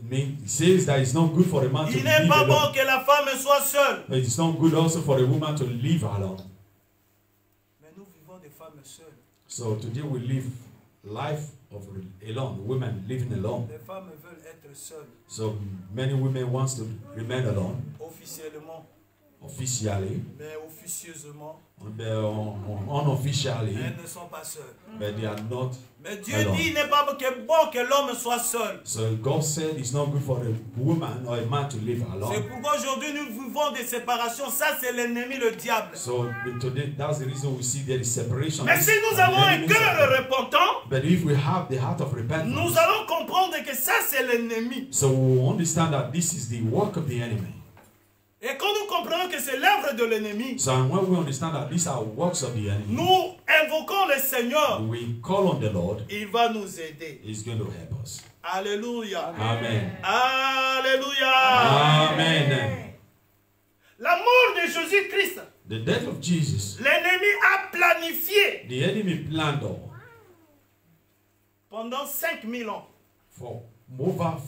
S3: says that it's not good for a man to
S1: Il n'est
S3: live
S1: pas bon
S3: alone.
S1: que la femme soit seule.
S3: But it's not good also for a woman to live alone.
S1: Mais nous vivons des femmes seules.
S3: So today we live life of alone, women living alone.
S1: Les femmes veulent être seules.
S3: So many women wants to remain alone
S1: Officiellement,
S3: officially,
S1: mais officieusement,
S3: unofficially,
S1: elles ne sont pas seules.
S3: but they are not.
S1: Mais Dieu
S3: alone.
S1: dit, il n'est pas bon que l'homme soit seul.
S3: So God said it's not good for a woman or a man to live
S1: C'est
S3: alone.
S1: pourquoi aujourd'hui nous vivons des séparations. Ça, c'est l'ennemi, le diable.
S3: So today, that's the reason we see there is separation.
S1: Mais si nous
S3: And
S1: avons
S3: the
S1: un
S3: enemy is
S1: cœur
S3: separate.
S1: repentant,
S3: But if we have the heart of repentance,
S1: nous allons comprendre que ça, c'est l'ennemi.
S3: so we understand that this is the work of the enemy.
S1: Et quand nous comprenons que c'est l'œuvre de l'ennemi,
S3: So when we understand that these are works of the enemy,
S1: nous invoquons le Seigneur.
S3: we call on the Lord,
S1: Il va nous aider.
S3: He's going to help us.
S1: Alléluia.
S3: Amen.
S1: Alléluia.
S3: Amen.
S1: La mort de Jésus-Christ,
S3: The death of Jesus,
S1: l'ennemi a planifié
S3: the enemy planned all
S1: pendant 5000 ans.
S3: for over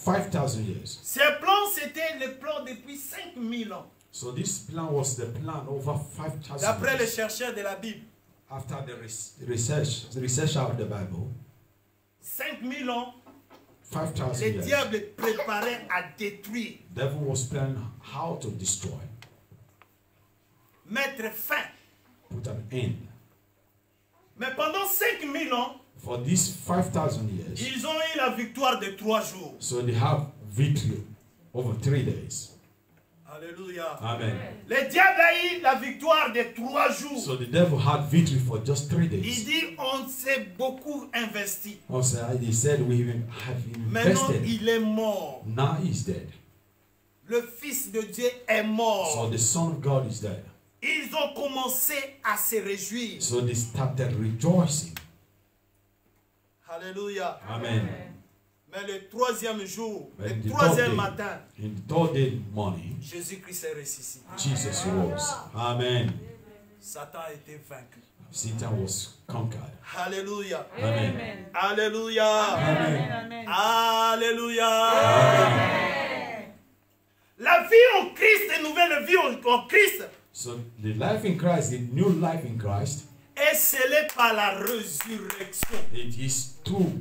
S3: 5,000 years.
S1: Ces plans, c'était les plans depuis 5000 ans.
S3: So this plan was the plan over 5,000
S1: D'après les
S3: years.
S1: chercheurs de la Bible,
S3: After the research of the Bible,
S1: 5000 ans,
S3: 5,000
S1: les
S3: years,
S1: diables préparaient à détruire,
S3: the devil was planning how to destroy,
S1: mettre fin.
S3: put an end.
S1: Mais pendant 5000 ans,
S3: For these 5,000 years,
S1: ils ont eu la victoire de 3 jours.
S3: so they have victory over 3 days.
S1: Alléluia.
S3: Amen.
S1: Le diable a eu la victoire de 3 jours.
S3: So the devil had victory for just 3
S1: Il
S3: days.
S1: dit, on s'est beaucoup investi.
S3: Also, they said we even have
S1: Maintenant,
S3: invested.
S1: il est mort.
S3: Now he's dead.
S1: Le Fils de Dieu est
S3: So
S1: mort.
S3: the Son of God is dead.
S1: Ils ont commencé à se réjouir.
S3: So they started rejoicing.
S1: Alléluia.
S3: Amen.
S1: Mais le troisième jour,
S3: But
S1: le
S3: the
S1: troisième
S3: third
S1: matin,
S3: day, in the third day morning,
S1: Jésus-Christ est ressuscité.
S3: Jesus rose. Amen.
S1: Satan a été vaincu.
S3: Satan was conquered.
S1: Alléluia.
S3: Amen.
S1: Alléluia.
S2: Amen.
S1: Alléluia. La vie en Christ, une nouvelle vie en Christ,
S3: So the life in Christ, the new life in Christ,
S1: est scellée par la résurrection.
S3: it is through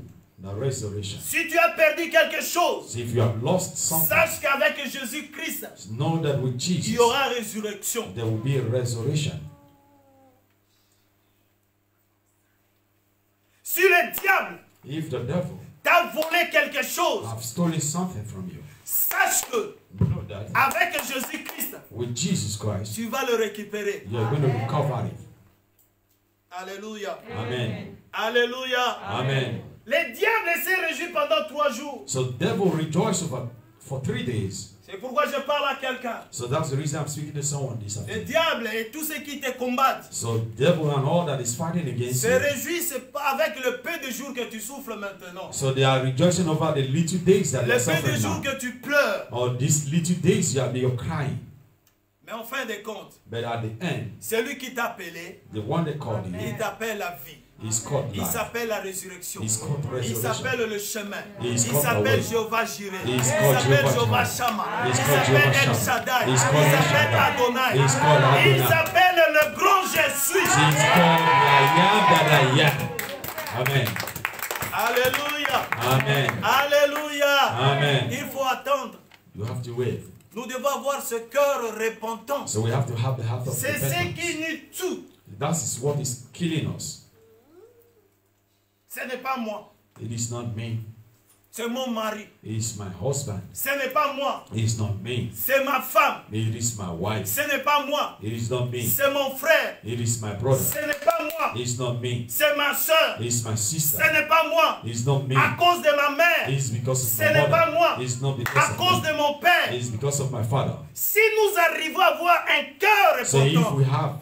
S3: The resurrection.
S1: Si tu as perdu quelque chose,
S3: So if you have lost something,
S1: sache qu'avec Jésus-Christ,
S3: know that with
S1: il
S3: Jesus,
S1: y aura résurrection.
S3: there will be a resurrection.
S1: Si le diable
S3: If the devil
S1: t'a volé quelque chose,
S3: have stolen something from you,
S1: sache que
S3: know that
S1: avec Jésus-Christ,
S3: with Jesus Christ,
S1: tu vas le récupérer.
S3: you are going to recover it.
S1: Alléluia.
S3: Amen.
S1: Alléluia.
S3: Amen.
S1: Les diables s'est réjoui pendant 3 jours.
S3: So the devil rejoiced for 3 days.
S1: C'est pourquoi je parle à quelqu'un.
S3: So that's the reason I'm speaking to someone this
S1: Les
S3: afternoon.
S1: diables et tous ceux qui te combattent
S3: So devil and all that is fighting against
S1: se
S3: you.
S1: réjouissent pas avec le peu de jours que tu souffles maintenant.
S3: So they are rejoicing over the little days that
S1: Le
S3: they are
S1: peu de
S3: suffering
S1: jours
S3: now.
S1: que tu pleures.
S3: Or these little days you're crying.
S1: Mais en fin de compte,
S3: But at the end,
S1: celui qui t'a appelé,
S3: the one they called
S1: il
S3: you
S1: t'appelle la vie.
S3: is called
S1: Il
S3: life.
S1: s'appelle la résurrection.
S3: He's called
S1: Il
S3: resurrection.
S1: s'appelle le chemin.
S3: He
S1: Il
S3: is called the
S1: s'appelle
S3: way.
S1: Jéhovah Jireh.
S3: He
S1: Il
S3: is called
S1: s'appelle
S3: Jehovah
S1: Jéhovah
S3: Jireh.
S1: Shammah.
S3: He is
S1: Il
S3: called
S1: s'appelle
S3: Jehovah
S1: El
S3: Shammah.
S1: Shaddai.
S3: He
S1: Il
S3: is called El
S1: s'appelle
S3: Shaddai.
S1: Adonai.
S3: He is called
S1: Il
S3: Adonai.
S1: s'appelle le grand je suis.
S3: He is called I am that I am. Amen.
S1: Alléluia.
S3: Amen.
S1: Alléluia.
S3: Amen.
S1: Il faut attendre.
S3: You have to wait.
S1: Nous devons avoir ce cœur repentant.
S3: So we have to have the heart of
S1: C'est ce
S3: repentance.
S1: qui nous tue.
S3: That is what is killing us.
S1: Ce n'est pas moi.
S3: It is not me.
S1: C'est mon mari.
S3: It is my husband.
S1: Ce n'est pas moi.
S3: It is not me.
S1: C'est ma femme.
S3: It is my wife.
S1: Ce n'est pas moi.
S3: It is not me.
S1: C'est mon frère.
S3: It is my brother.
S1: Ce n'est pas moi.
S3: It is not me.
S1: C'est ma soeur.
S3: It is my
S1: Ce
S3: sister.
S1: n'est pas moi.
S3: It is not me.
S1: À cause de ma
S3: It
S1: mère.
S3: is because of
S1: Ce
S3: my
S1: n'est pas
S3: mother.
S1: moi.
S3: It is not
S1: À
S3: because
S1: cause
S3: of
S1: de
S3: me.
S1: mon père.
S3: It is because of my father.
S1: Si nous arrivons à avoir un cœur
S3: So if
S1: repentant,
S3: we have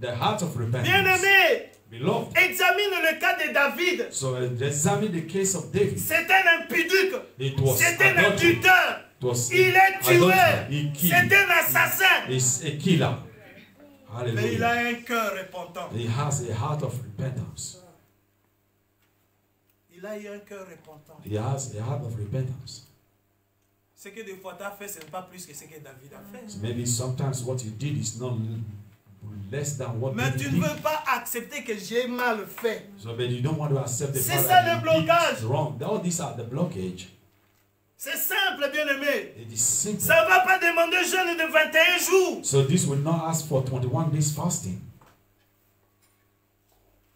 S3: the heart of repentance,
S1: bien-aimé,
S3: beloved,
S1: examine le cas de David.
S3: so examine the case of David.
S1: C'est un impudique.
S3: It was
S1: C'est un
S3: adultery.
S1: imputeur.
S3: It was
S1: Il est tué.
S3: adultery. He
S1: C'est
S3: killed.
S1: un assassin.
S3: He's a killer.
S1: Mais il a
S3: Hallelujah.
S1: un cœur repentant.
S3: He has a heart of repentance.
S1: Il a eu un cœur repentant.
S3: He has a heart of repentance.
S1: Ce que des fois tu as fait, ce n'est pas plus que ce que David a fait.
S3: So maybe sometimes what you did is not less than what
S1: Mais
S3: David
S1: tu ne
S3: did.
S1: veux pas accepter que j'ai mal fait.
S3: So but you don't want to accept the
S1: C'est
S3: fact
S1: ça
S3: that
S1: le
S3: you did
S1: blocage.
S3: wrong. All these are the blockage.
S1: C'est simple, bien-aimé.
S3: It is simple.
S1: Ça ne va pas demander jeûne de 21 jours.
S3: So this will not ask for 21 days fasting.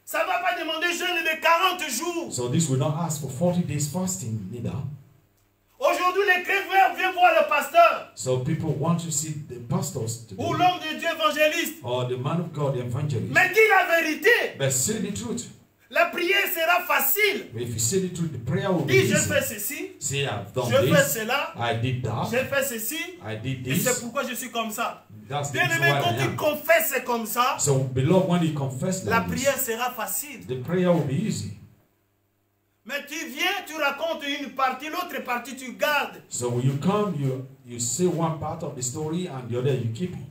S1: Ça ne va pas demander jeûne de 40 jours.
S3: So this will not ask for 40 days fasting neither.
S1: Aujourd'hui, les chrétiens viennent voir le pasteur
S3: So people want to see the pastors today,
S1: ou l'homme de Dieu évangéliste.
S3: or the man of God, the evangelist.
S1: Mais dis la vérité.
S3: But say the truth.
S1: La prière sera facile.
S3: If you say the truth, the prayer will be
S1: Dis, je
S3: easy.
S1: fais ceci,
S3: Say, I've done
S1: je fais
S3: this,
S1: cela,
S3: I did that,
S1: j'ai fait ceci,
S3: I did
S1: et c'est
S3: this.
S1: pourquoi je suis comme ça.
S3: That's the reason
S1: Bien-aimé,
S3: why
S1: quand
S3: I
S1: tu
S3: am.
S1: confesses comme ça,
S3: So, beloved, when you confess
S1: la
S3: like
S1: prière
S3: this,
S1: sera facile.
S3: the prayer will be easy.
S1: Mais tu viens, tu racontes une partie, l'autre partie tu gardes.
S3: So when you come, you say one part of the story and the other you keep it.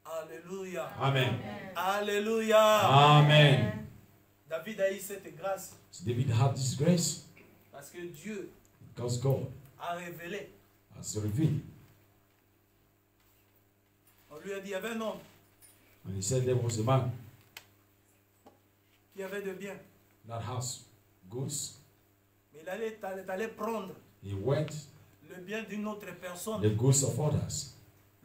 S1: Alléluia.
S3: Amen.
S1: Alléluia.
S3: Amen.
S1: David a eu cette grâce
S3: So David had this grace
S1: parce que Dieu
S3: because God
S1: a révélé.
S3: has revealed.
S1: On lui a dit, il y avait un homme
S3: And he said there was a man
S1: qui avait de biens.
S3: that has goods.
S1: Mais il allait prendre
S3: He went
S1: le bien d'une autre personne.
S3: the goods of others.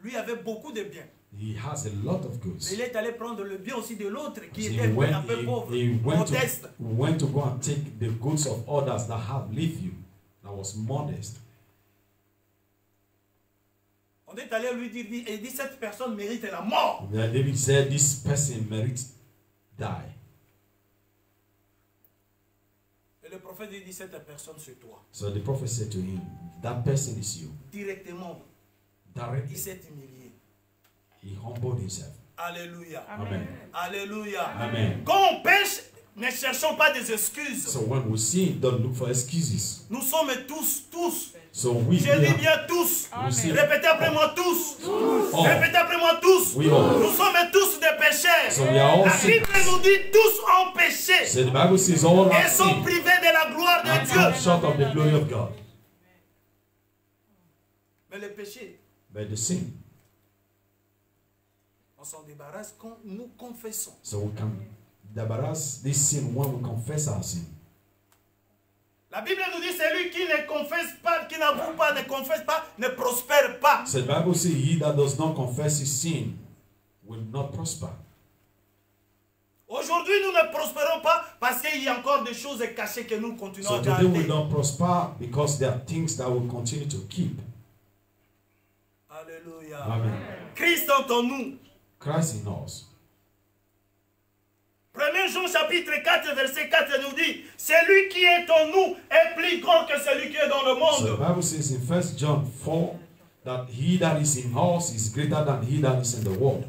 S1: Lui avait beaucoup de biens.
S3: He has a lot of
S1: Mais
S3: goods.
S1: il est allé prendre le bien aussi de l'autre qui
S3: So
S1: était un peu pauvre,
S3: he
S1: modeste.
S3: went to go and take the goods of others that have left you, that was modest.
S1: On est allé lui dire, et dit cette personne mérite la mort.
S3: And then David said, this person merits die.
S1: Et le prophète dit, cette personne c'est toi.
S3: So the prophet said to him, that person is you.
S1: Directement, il
S3: Directly,
S1: s'est humilié.
S3: he humbled himself.
S1: Alléluia.
S3: Amen.
S1: Alléluia.
S3: Amen.
S1: Quand on pêche, ne cherchons pas des excuses.
S3: So when we sin, don't look for excuses.
S1: Nous sommes tous.
S3: So we
S1: Je dis bien tous.
S3: we sin.
S1: Répétez après moi tous.
S3: All.
S1: Répétez après moi tous.
S3: We all.
S1: Nous sommes tous des pécheurs.
S3: So we are all
S1: La Bible
S3: sinners.
S1: nous dit tous ont péché
S3: So the Bible says all
S1: et
S3: have
S1: sont
S3: sinned
S1: privés de la gloire de
S3: and come
S1: Dieu.
S3: short of the glory of God.
S1: Mais le péché,
S3: But the sin,
S1: on s'en débarrasse quand nous confessons.
S3: so we can embarrass this sin when we confess our sin.
S1: La Bible nous dit, celui qui ne confesse pas, qui n'avoue pas, ne confesse pas, ne prospère pas.
S3: So the Bible says, he that does not confess his sin will not prosper.
S1: Aujourd'hui, nous ne prospérons pas parce qu'il y a encore des choses cachées que nous continuons
S3: So
S1: à
S3: today we
S1: garder.
S3: don't prosper because there are things that we'll continue to keep.
S1: Alléluia.
S3: Amen.
S1: Christ en nous.
S3: Christ in us.
S1: 1 Jean chapitre 4 verset 4 nous dit, celui qui est en nous est plus grand que celui qui est dans le
S3: So the
S1: monde.
S3: Bible says in 1 John 4 that he that is in us is greater than he that is in the world.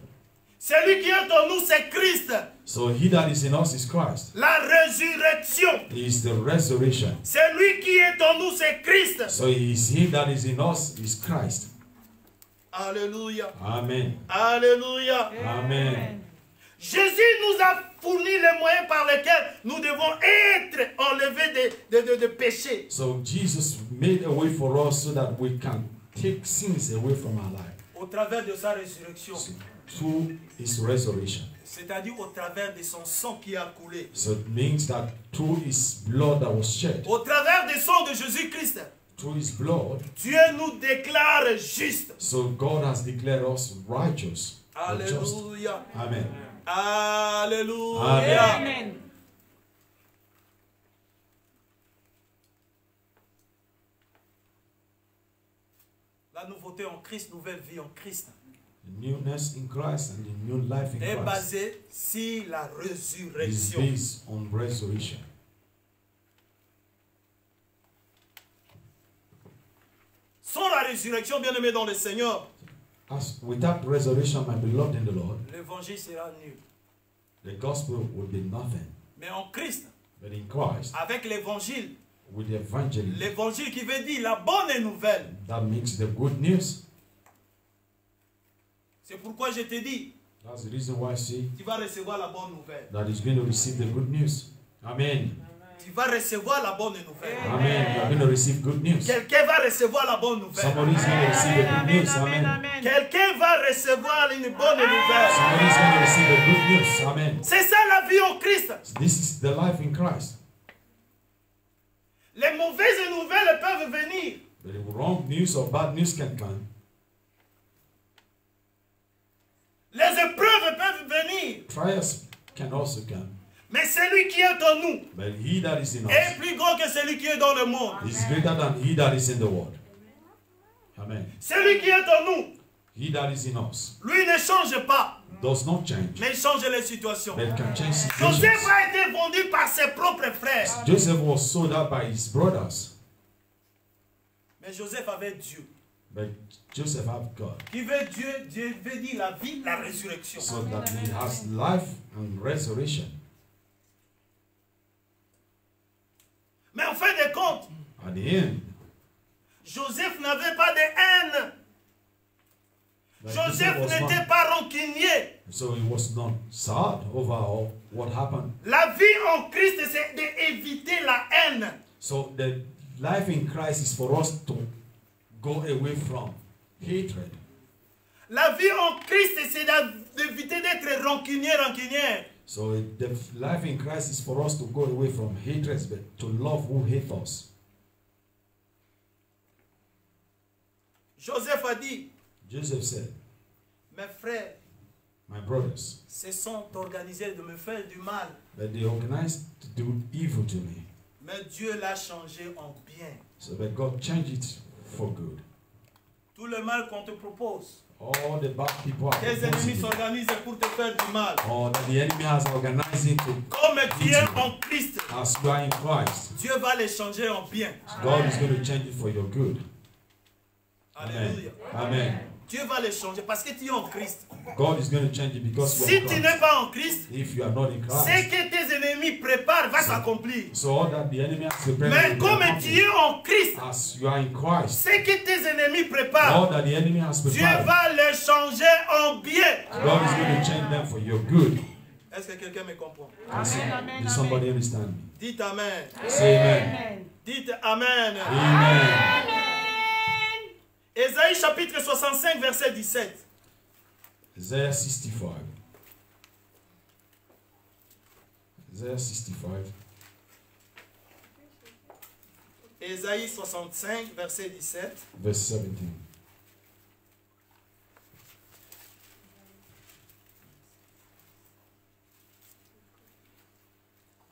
S1: Celui qui est en nous, c'est Christ.
S3: So he that is in us is Christ.
S1: La résurrection.
S3: He is the resurrection.
S1: Celui qui est en nous, c'est Christ.
S3: So he is he that is in us is Christ.
S1: Alléluia.
S3: Amen.
S1: Alléluia.
S3: Amen.
S1: Jésus nous a fourni les moyens par lesquels nous devons être enlevés de péchés.
S3: So Jesus made a way for us so that we can take sins away from our life.
S1: Au travers de sa résurrection.
S3: Through his resurrection.
S1: C'est-à-dire au travers de son sang qui a coulé.
S3: So it means that through his blood that was shed,
S1: Au travers du sang de Jésus-Christ.
S3: through his blood,
S1: Dieu nous déclare juste.
S3: so God has declared us righteous. or just.
S1: Alléluia.
S3: Amen.
S1: Alléluia.
S2: Amen.
S1: La nouveauté en Christ, nouvelle vie en Christ,
S3: The newness in Christ and the new life in
S1: est
S3: Christ
S1: basée sur la
S3: is
S1: résurrection.
S3: based on resurrection.
S1: Sans la résurrection, bien aimé dans le Seigneur,
S3: As without resurrection, my beloved in the Lord,
S1: l'évangile sera nul.
S3: the gospel would be nothing.
S1: Mais en Christ,
S3: But in Christ,
S1: avec l'évangile,
S3: with the evangelism,
S1: l'évangile qui veut dire la bonne nouvelle.
S3: that makes the good news.
S1: C'est pourquoi je te dis,
S3: That's the reason why I say
S1: tu vas recevoir la bonne nouvelle.
S3: that is going to receive the good news. Amen.
S1: Tu vas recevoir la bonne nouvelle.
S3: Amen. You are going to receive good news.
S1: Quelqu'un va recevoir la bonne nouvelle.
S3: Somebody is going to receive the good news.
S2: Amen.
S3: Amen.
S2: Amen.
S1: Quelqu'un va recevoir une bonne nouvelle.
S3: Somebody is going to receive the good news. Amen.
S1: C'est ça la vie en Christ.
S3: This is the life in Christ.
S1: Les mauvaises nouvelles peuvent venir.
S3: But the wrong news or bad news can come.
S1: Les épreuves peuvent venir.
S3: Trials can also come.
S1: Mais celui qui est en nous
S3: But he that is in
S1: est
S3: us
S1: plus grand que celui qui est dans le monde.
S3: is greater than he that is in the world. Amen.
S1: Celui qui est en nous,
S3: He that is in us
S1: lui ne change pas,
S3: does not change,
S1: mais il change les situations.
S3: but can change
S1: Joseph
S3: situations.
S1: a été vendu par ses propres frères.
S3: Joseph was sold out by his brothers,
S1: Mais Joseph avait Dieu.
S3: but Joseph had God,
S1: Qui veut Dieu? Dieu veut dire la vie, la résurrection.
S3: so that he has life and resurrection.
S1: Mais en fin de compte,
S3: At the end,
S1: Joseph n'avait pas de haine.
S3: but
S1: Joseph
S3: was
S1: n'était
S3: not,
S1: pas rancunier.
S3: so he was not sad over all what happened.
S1: La vie en Christ, c'est d'éviter la haine.
S3: So the life in Christ is for us to go away from hatred.
S1: La vie en Christ, c'est d'éviter d'être rancunier.
S3: So the life in Christ is for us to go away from hatred, but to love who hate us.
S1: Joseph a dit,
S3: Joseph said,
S1: mes frères
S3: my brothers,
S1: se sont organisés de me faire du mal.
S3: but they organized to do evil to me.
S1: Mais Dieu l'a changé en bien.
S3: So that God changed it for good.
S1: Tout le mal qu'on te propose,
S3: All the bad people are
S1: tes ennemis
S3: opposing you.
S1: s'organisent pour te faire du mal.
S3: Or that the enemy has organized it to,
S1: Comme tu es en Christ,
S3: as you are in Christ.
S1: Dieu va les changer en bien.
S3: God is going to change it for your good.
S1: Alléluia.
S3: Amen. Amen.
S1: Dieu va les changer parce que tu es en Christ.
S3: God is going to change it because you
S1: Si
S3: are
S1: tu
S3: in
S1: n'es
S3: Christ.
S1: pas en Christ,
S3: If you are not in
S1: ce
S3: Christ,
S1: que tes ennemis préparent va s'accomplir.
S3: so all that the enemy has prepared
S1: Mais
S3: will be
S1: comme
S3: accomplished.
S1: tu es en Christ,
S3: As you are in Christ,
S1: ce que tes ennemis préparent,
S3: all that the enemy has
S1: Dieu
S3: prepared,
S1: va les changer en bien.
S3: God is going to change them for your good.
S1: Est-ce que quelqu'un me comprend?
S3: Did somebody understand me?
S1: Dites Amen.
S3: Say amen.
S2: Amen.
S1: Dites Amen.
S3: Amen.
S1: Ésaïe chapitre 65, verset 17.
S3: Isaiah 65. Isaiah 65.
S1: Ésaïe 65, verset 17.
S3: Verse 17.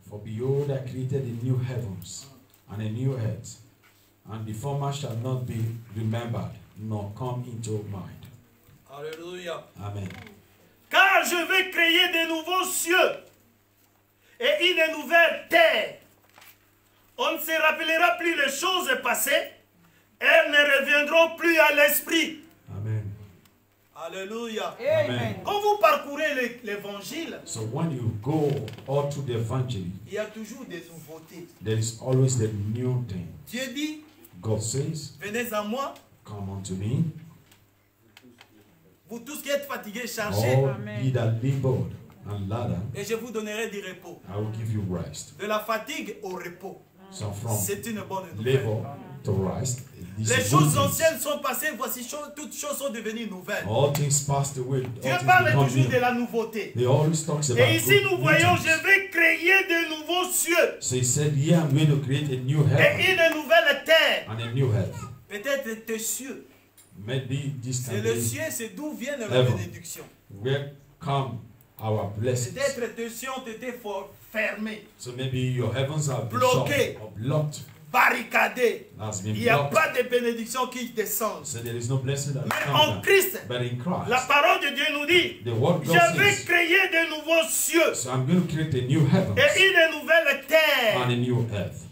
S3: For behold, I created a new heavens and a new earth, and the former shall not be remembered, nor come into mind.
S1: Alléluia.
S3: Amen.
S1: Car je vais créer de nouveaux cieux et une nouvelle terre. On ne se rappellera plus les choses passées, elles ne reviendront plus à l'esprit.
S3: Amen.
S1: Alléluia.
S3: Amen.
S1: Quand vous parcourez l'évangile,
S3: So when you go all through the evangelium,
S1: il y a toujours des nouveautés.
S3: there is always the new thing.
S1: Dieu dit,
S3: God says,
S1: venez à moi,
S3: come unto me,
S1: vous tous qui êtes fatigués, chargés,
S3: all ye that labored and laden,
S1: et je vous donnerai du repos.
S3: I will give you rest.
S1: De la fatigue au repos.
S3: So from
S1: C'est une bonne nouvelle.
S3: labor to rest, this
S1: Les
S3: is
S1: choses
S3: good things.
S1: anciennes sont passées, voici toutes choses sont devenues nouvelles.
S3: All things passed away.
S1: Dieu
S3: All things
S1: parle
S3: become
S1: toujours de
S3: new.
S1: la nouveauté.
S3: He always talks about
S1: Et ici
S3: good
S1: nous
S3: new
S1: voyons,
S3: things.
S1: je vais créer de nouveaux cieux
S3: So he said, yeah, I'm going to create a new heaven
S1: et une nouvelle terre.
S3: and a new earth.
S1: Peut-être tes cieux.
S3: Maybe this
S1: C'est
S3: can
S1: le
S3: be
S1: ciel, c'est d'où vient la
S3: Heaven.
S1: bénédiction.
S3: where come our blessings.
S1: Peut-être tes cieux ont été fermés,
S3: So maybe your heavens have been
S1: Bloqué.
S3: shut or blocked.
S1: barricadés.
S3: Has been
S1: Il n'y a
S3: blocked.
S1: pas de bénédiction qui descend.
S3: So there is no blessing that
S1: Mais
S3: comes
S1: en
S3: down.
S1: Christ,
S3: But in
S1: la
S3: Christ,
S1: parole de Dieu nous dit,
S3: the word God
S1: je vais
S3: says,
S1: créer de nouveaux cieux
S3: so I'm going to create a new heaven
S1: et une nouvelle terre.
S3: and a new earth.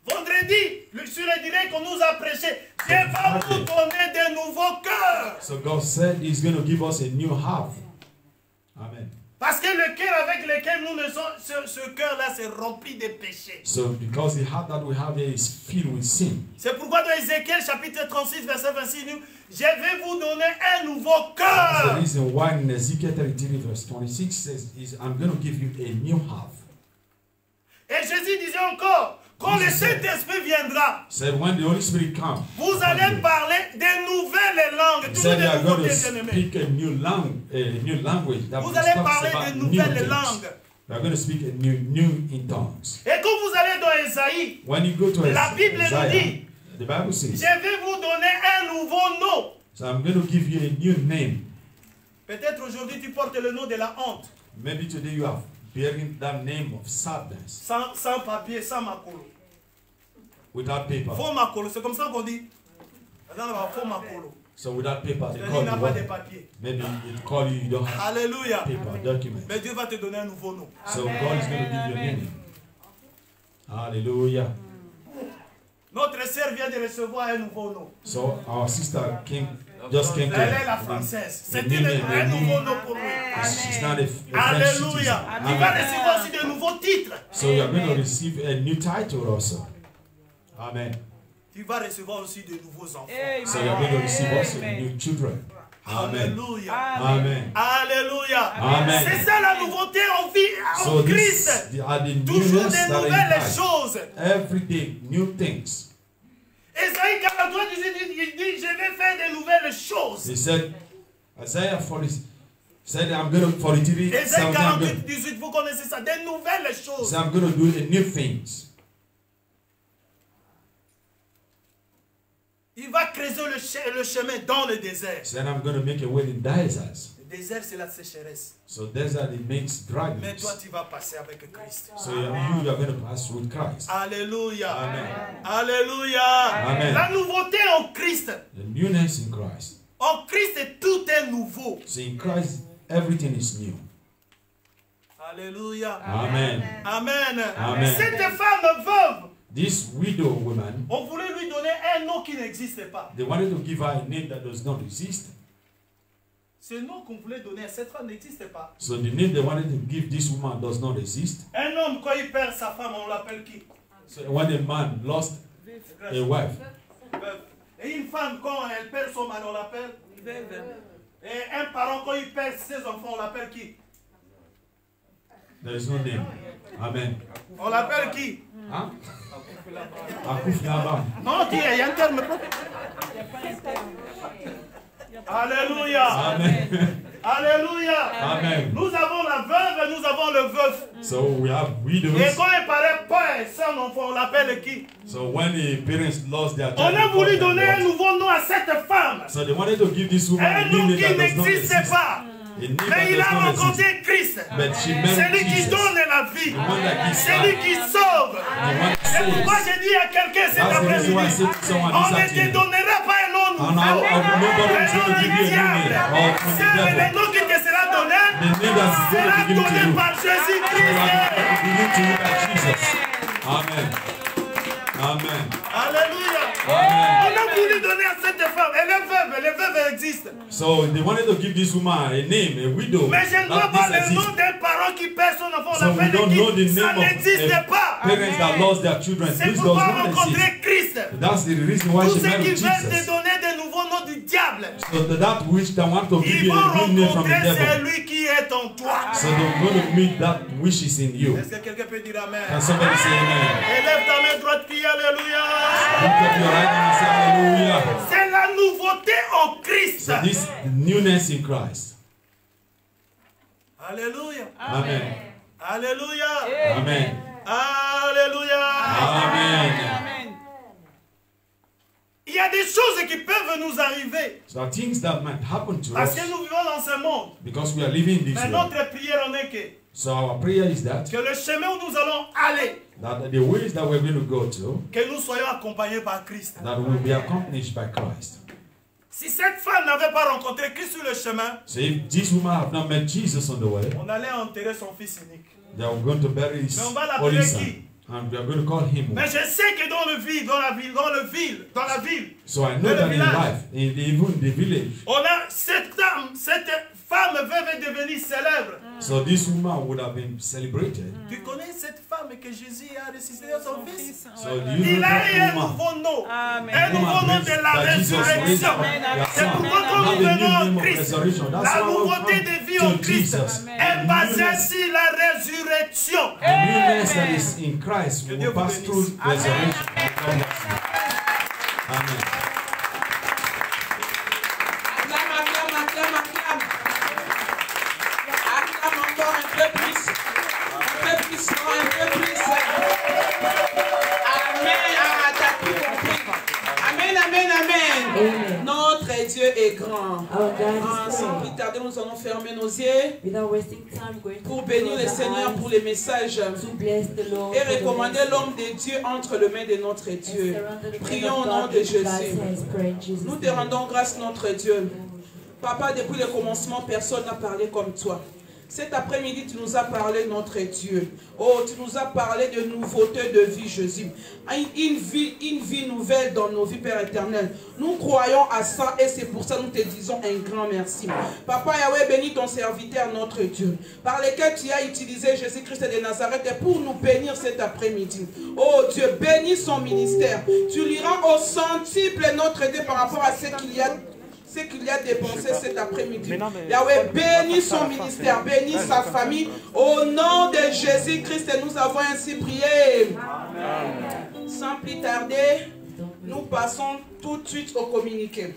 S1: Vendredi, sur le direct qu'on nous a prêché, Dieu va nous donner de nouveaux cœurs.
S3: So God said He's going to give us a new heart. Amen.
S1: Parce que le cœur avec lequel nous le sommes, ce cœur-là, c'est rempli de péchés.
S3: So because the heart that we have here is filled with sin.
S1: C'est pourquoi dans Ézéchiel chapitre 36, verset 26, il dit, je vais vous donner un nouveau
S3: That's the
S1: cœur.
S3: reason why in Ezekiel 33 verse 26 says, I'm going to give you a new heart.
S1: Et Jésus disait encore, quand le Saint-Esprit viendra,
S3: Said when the Holy Spirit comes,
S1: vous allez parler de nouvelles langues.
S3: He
S1: Toujours
S3: said
S1: des
S3: they are going to
S1: nouveautés, bien-aimés.
S3: speak a new language that
S1: Vous
S3: talks
S1: allez parler
S3: about
S1: de
S3: new
S1: nouvelles
S3: things.
S1: langues.
S3: They are going to speak a new in tongues.
S1: Et quand vous allez dans Ésaïe,
S3: When you go to
S1: la Bible nous
S3: Isaiah,
S1: dit,
S3: the Bible
S1: je
S3: says,
S1: vais vous donner un nouveau nom.
S3: so I'm going to give you a new name.
S1: Peut-être aujourd'hui tu portes le nom de la honte,
S3: Maybe today you are bearing that name of sadness
S1: sans papier, sans macolo.
S3: without paper.
S1: Faux macolo, c'est comme ça qu'on dit. Faux macolo.
S3: So without paper, they
S1: C'est-à-dire
S3: call
S1: il n'a
S3: you
S1: pas de
S3: what?
S1: papier.
S3: Maybe it call you don't have
S1: Alléluia.
S3: paper document.
S1: Mais Dieu va te donner un nouveau nom.
S3: So God is going to give you a name. Hallelujah.
S1: Notre sœur vient de recevoir un nouveau nom.
S3: So our sister just came to
S1: Elle est la française. C'est
S3: the name-
S1: un nouveau nom pour lui.
S3: She's not a French
S1: Alléluia.
S3: citizen.
S1: Tu vas
S3: Amen.
S1: recevoir aussi de nouveaux titres.
S3: So you are going to receive a new title also. Amen.
S1: Tu vas recevoir aussi de nouveaux enfants.
S3: So you are going to receive also new children. Amen.
S1: Alléluia.
S3: Amen.
S1: Alléluia.
S3: Amen.
S1: C'est ça la nouveauté en vie en
S3: So
S1: Christ.
S3: these are the
S1: Toujours
S3: newness
S1: des
S3: that are in
S1: nouvelles
S3: Christ.
S1: choses.
S3: Every day, new things.
S1: Ésaïe 43, 18, il dit, je vais faire de nouvelles choses.
S3: He said, Isaiah 40 said, I'm going to 43,
S1: Ésaïe
S3: 17, I'm
S1: 48,
S3: going,
S1: 18, vous connaissez ça, des nouvelles choses.
S3: so I'm going to do the new things.
S1: Il va creuser le chemin dans le désert.
S3: He said, I'm going to make a way in deserts.
S1: Le désert, c'est la sécheresse.
S3: So desert, it makes
S1: Mais toi,
S3: dryness.
S1: tu vas passer avec Christ.
S3: So you are going to pass with Christ.
S1: Alléluia.
S3: Amen.
S1: Alléluia.
S3: Amen.
S1: La nouveauté en Christ.
S3: The newness in Christ.
S1: En Christ, tout est nouveau.
S3: So in Christ, everything is new.
S1: Alléluia.
S3: Amen.
S1: Amen.
S3: Amen.
S1: Cette femme veuve,
S3: This widow woman,
S1: on voulait lui donner un nom qui n'existe pas.
S3: they wanted to give her a name that does not exist.
S1: Ce nom qu'on voulait donner à cette femme n'existe pas.
S3: So the name they wanted to give this woman does not exist.
S1: Un homme, quand il perd sa femme, on l'appelle qui?
S3: So when a man lost a wife,
S1: Veuve. Et une femme, quand elle perd son mari, on l'appelle? Et un parent, quand il perd ses enfants, on l'appelle qui?
S3: there is no name. Amen.
S1: On l'appelle qui?
S3: Huh? Akuf Yaba.
S1: Non, dis, il y a un terme. Alléluia.
S3: Amen.
S1: Alléluia.
S3: Amen.
S1: Nous avons la veuve et nous avons le veuf.
S3: So we have widows.
S1: Et quand un parent perd son enfant, on l'appelle qui?
S3: So when the parents lost their
S1: On
S3: child,
S1: a
S3: they
S1: voulu
S3: called
S1: donner
S3: them
S1: un
S3: what?
S1: nouveau nom à cette femme.
S3: So they wanted to give this woman
S1: Un
S3: a new
S1: nom
S3: name
S1: qui
S3: that does not
S1: n'existait
S3: exist.
S1: pas.
S3: A name that
S1: Mais il a
S3: does not exist.
S1: rencontré Christ.
S3: But she met
S1: Celui qui
S3: Jesus,
S1: donne la vie.
S3: the one that gives
S1: Celui
S3: life,
S1: qui sauve.
S3: the one that
S1: C'est pourquoi
S3: saves.
S1: j'ai dit à quelqu'un cet
S3: That's the reason why I
S1: après-midi,
S3: said to someone
S1: on
S3: this
S1: ne te
S3: afternoon,
S1: donnera pas un nom
S3: and
S1: nouveau.
S3: nobody is
S1: Un
S3: going
S1: nom
S3: to give
S1: du
S3: you a new
S1: diable.
S3: name or from the
S1: C'est le
S3: devil.
S1: nom qui te sera donné.
S3: The name that is going
S1: Sera
S3: to be given to
S1: donné
S3: you.
S1: par
S3: So you
S1: Jésus-Christ.
S3: are given to you by Jesus. Amen. Amen.
S1: Alléluia.
S3: Amen.
S1: On a voulu donner à cette femme. Elle est veuve. Les veuves existent.
S3: So they wanted to give this woman a name, a widow.
S1: Mais je ne vois pas
S3: This
S1: le nom
S3: exists.
S1: d'un parent qui perd son enfant. On
S3: So we
S1: l'appelle
S3: don't know the
S1: qui? Ça
S3: name of
S1: n'existe pas.
S3: parents that lost their children.
S1: C'est
S3: This does
S1: pourquoi
S3: not exist.
S1: rencontrer Christ.
S3: That's the reason why
S1: Tous
S3: she
S1: ceux qui
S3: married
S1: veulent te
S3: Jesus.
S1: donner des nouveaux noms du diable,
S3: So that which they want to give
S1: ils
S3: you
S1: vont
S3: a new name from the
S1: rencontrer
S3: devil.
S1: celui qui est en toi.
S3: So they're going to meet that which is in you.
S1: Est-ce que quelqu'un peut dire Amen?
S3: Can somebody say amen?
S1: Élève ta main droite, crie Alléluia.
S3: Lift up your right hand and say hallelujah.
S1: C'est la nouveauté en Christ.
S3: So this newness in Christ.
S1: Alléluia.
S3: Amen.
S1: Alléluia.
S3: Amen.
S1: Alléluia.
S3: Amen.
S1: Il y a des choses qui peuvent nous arriver
S3: So there are things that might happen to
S1: parce
S3: us
S1: que nous vivons dans ce monde.
S3: because we are living in this
S1: Mais
S3: world.
S1: notre prière en est
S3: So our prayer is that
S1: que le chemin où nous allons aller,
S3: the ways that we're going to go to,
S1: que nous soyons accompagnés par Christ.
S3: that will be accomplished by Christ.
S1: Si cette femme n'avait pas rencontré Christ sur le chemin,
S3: So if this woman have not met Jesus on the way,
S1: on allait enterrer son fils unique.
S3: they are going to bury his
S1: Mais on va l'appeler
S3: only son.
S1: qui?
S3: And we are going to call him.
S1: Mais je sais que dans la ville,
S3: So I know that in life, even in the village,
S1: on a cette femme veuve est devenue célèbre.
S3: so this woman would have been celebrated.
S1: Tu connais cette femme que Jésus a ressuscité son fils?
S3: So do you know
S1: Il a eu un
S3: that woman?
S1: nouveau nom.
S2: Amen.
S1: Un nouveau nom de la
S3: That Jesus raised
S1: résurrection.
S3: up their
S1: C'est
S3: son.
S1: pourquoi quand
S3: Now
S1: nous
S3: the new
S1: venons en
S3: name of
S1: Christ,
S3: resurrection. That's
S1: la
S3: why we
S1: nouveauté
S3: come
S1: de vie en
S3: to
S1: Christ
S3: Jesus.
S1: est basée sur la résurrection.
S3: The newness that is in Christ
S1: Que Dieu
S3: will
S1: vous
S3: pass
S1: bénisse.
S3: through resurrection. God bless you. Amen.
S5: Acclame, acclame, acclame, acclame. Acclame encore un peu plus. Un peu plus, un peu plus. Amen. Ah, t'as tout compris. Amen, amen, amen.
S6: Amen.
S5: Notre Dieu est grand.
S6: Our God
S5: Ah,
S6: is
S5: sans
S6: great.
S5: plus tarder, nous allons fermer nos yeux
S6: Without wasting time, going to
S5: pour bénir
S6: close
S5: le
S6: our
S5: Seigneur
S6: eyes,
S5: pour les messages
S6: to bless the Lord
S5: et
S6: for the
S5: recommander
S6: message,
S5: l'homme de Dieu entre les mains de notre
S6: and
S5: Dieu.
S6: surrender the
S5: Prions
S6: man
S5: au
S6: of
S5: nom
S6: God
S5: de
S6: into God's
S5: Jésus.
S6: hands. Pray in Jesus'
S5: Nous te
S6: name.
S5: rendons grâce, notre Dieu. Papa, depuis le commencement, personne n'a parlé comme toi. Cet après-midi, tu nous as parlé, notre Dieu. Oh, tu nous as parlé de nouveauté de vie, Jésus. Une vie nouvelle dans nos vies, Père éternel. Nous croyons à ça et c'est pour ça que nous te disons un grand merci. Papa Yahweh, bénis ton serviteur, notre Dieu, par lequel tu as utilisé Jésus-Christ de Nazareth pour nous bénir cet après-midi. Oh Dieu, bénis son ministère. Tu lui rends au centuple, notre Dieu, par rapport à ce qu'il y a dépensé cet après-midi. Yahweh, bénis son ministère, bénis sa famille. Au nom de Jésus-Christ, nous avons ainsi prié. Sans plus tarder, nous passons tout de suite au communiqué.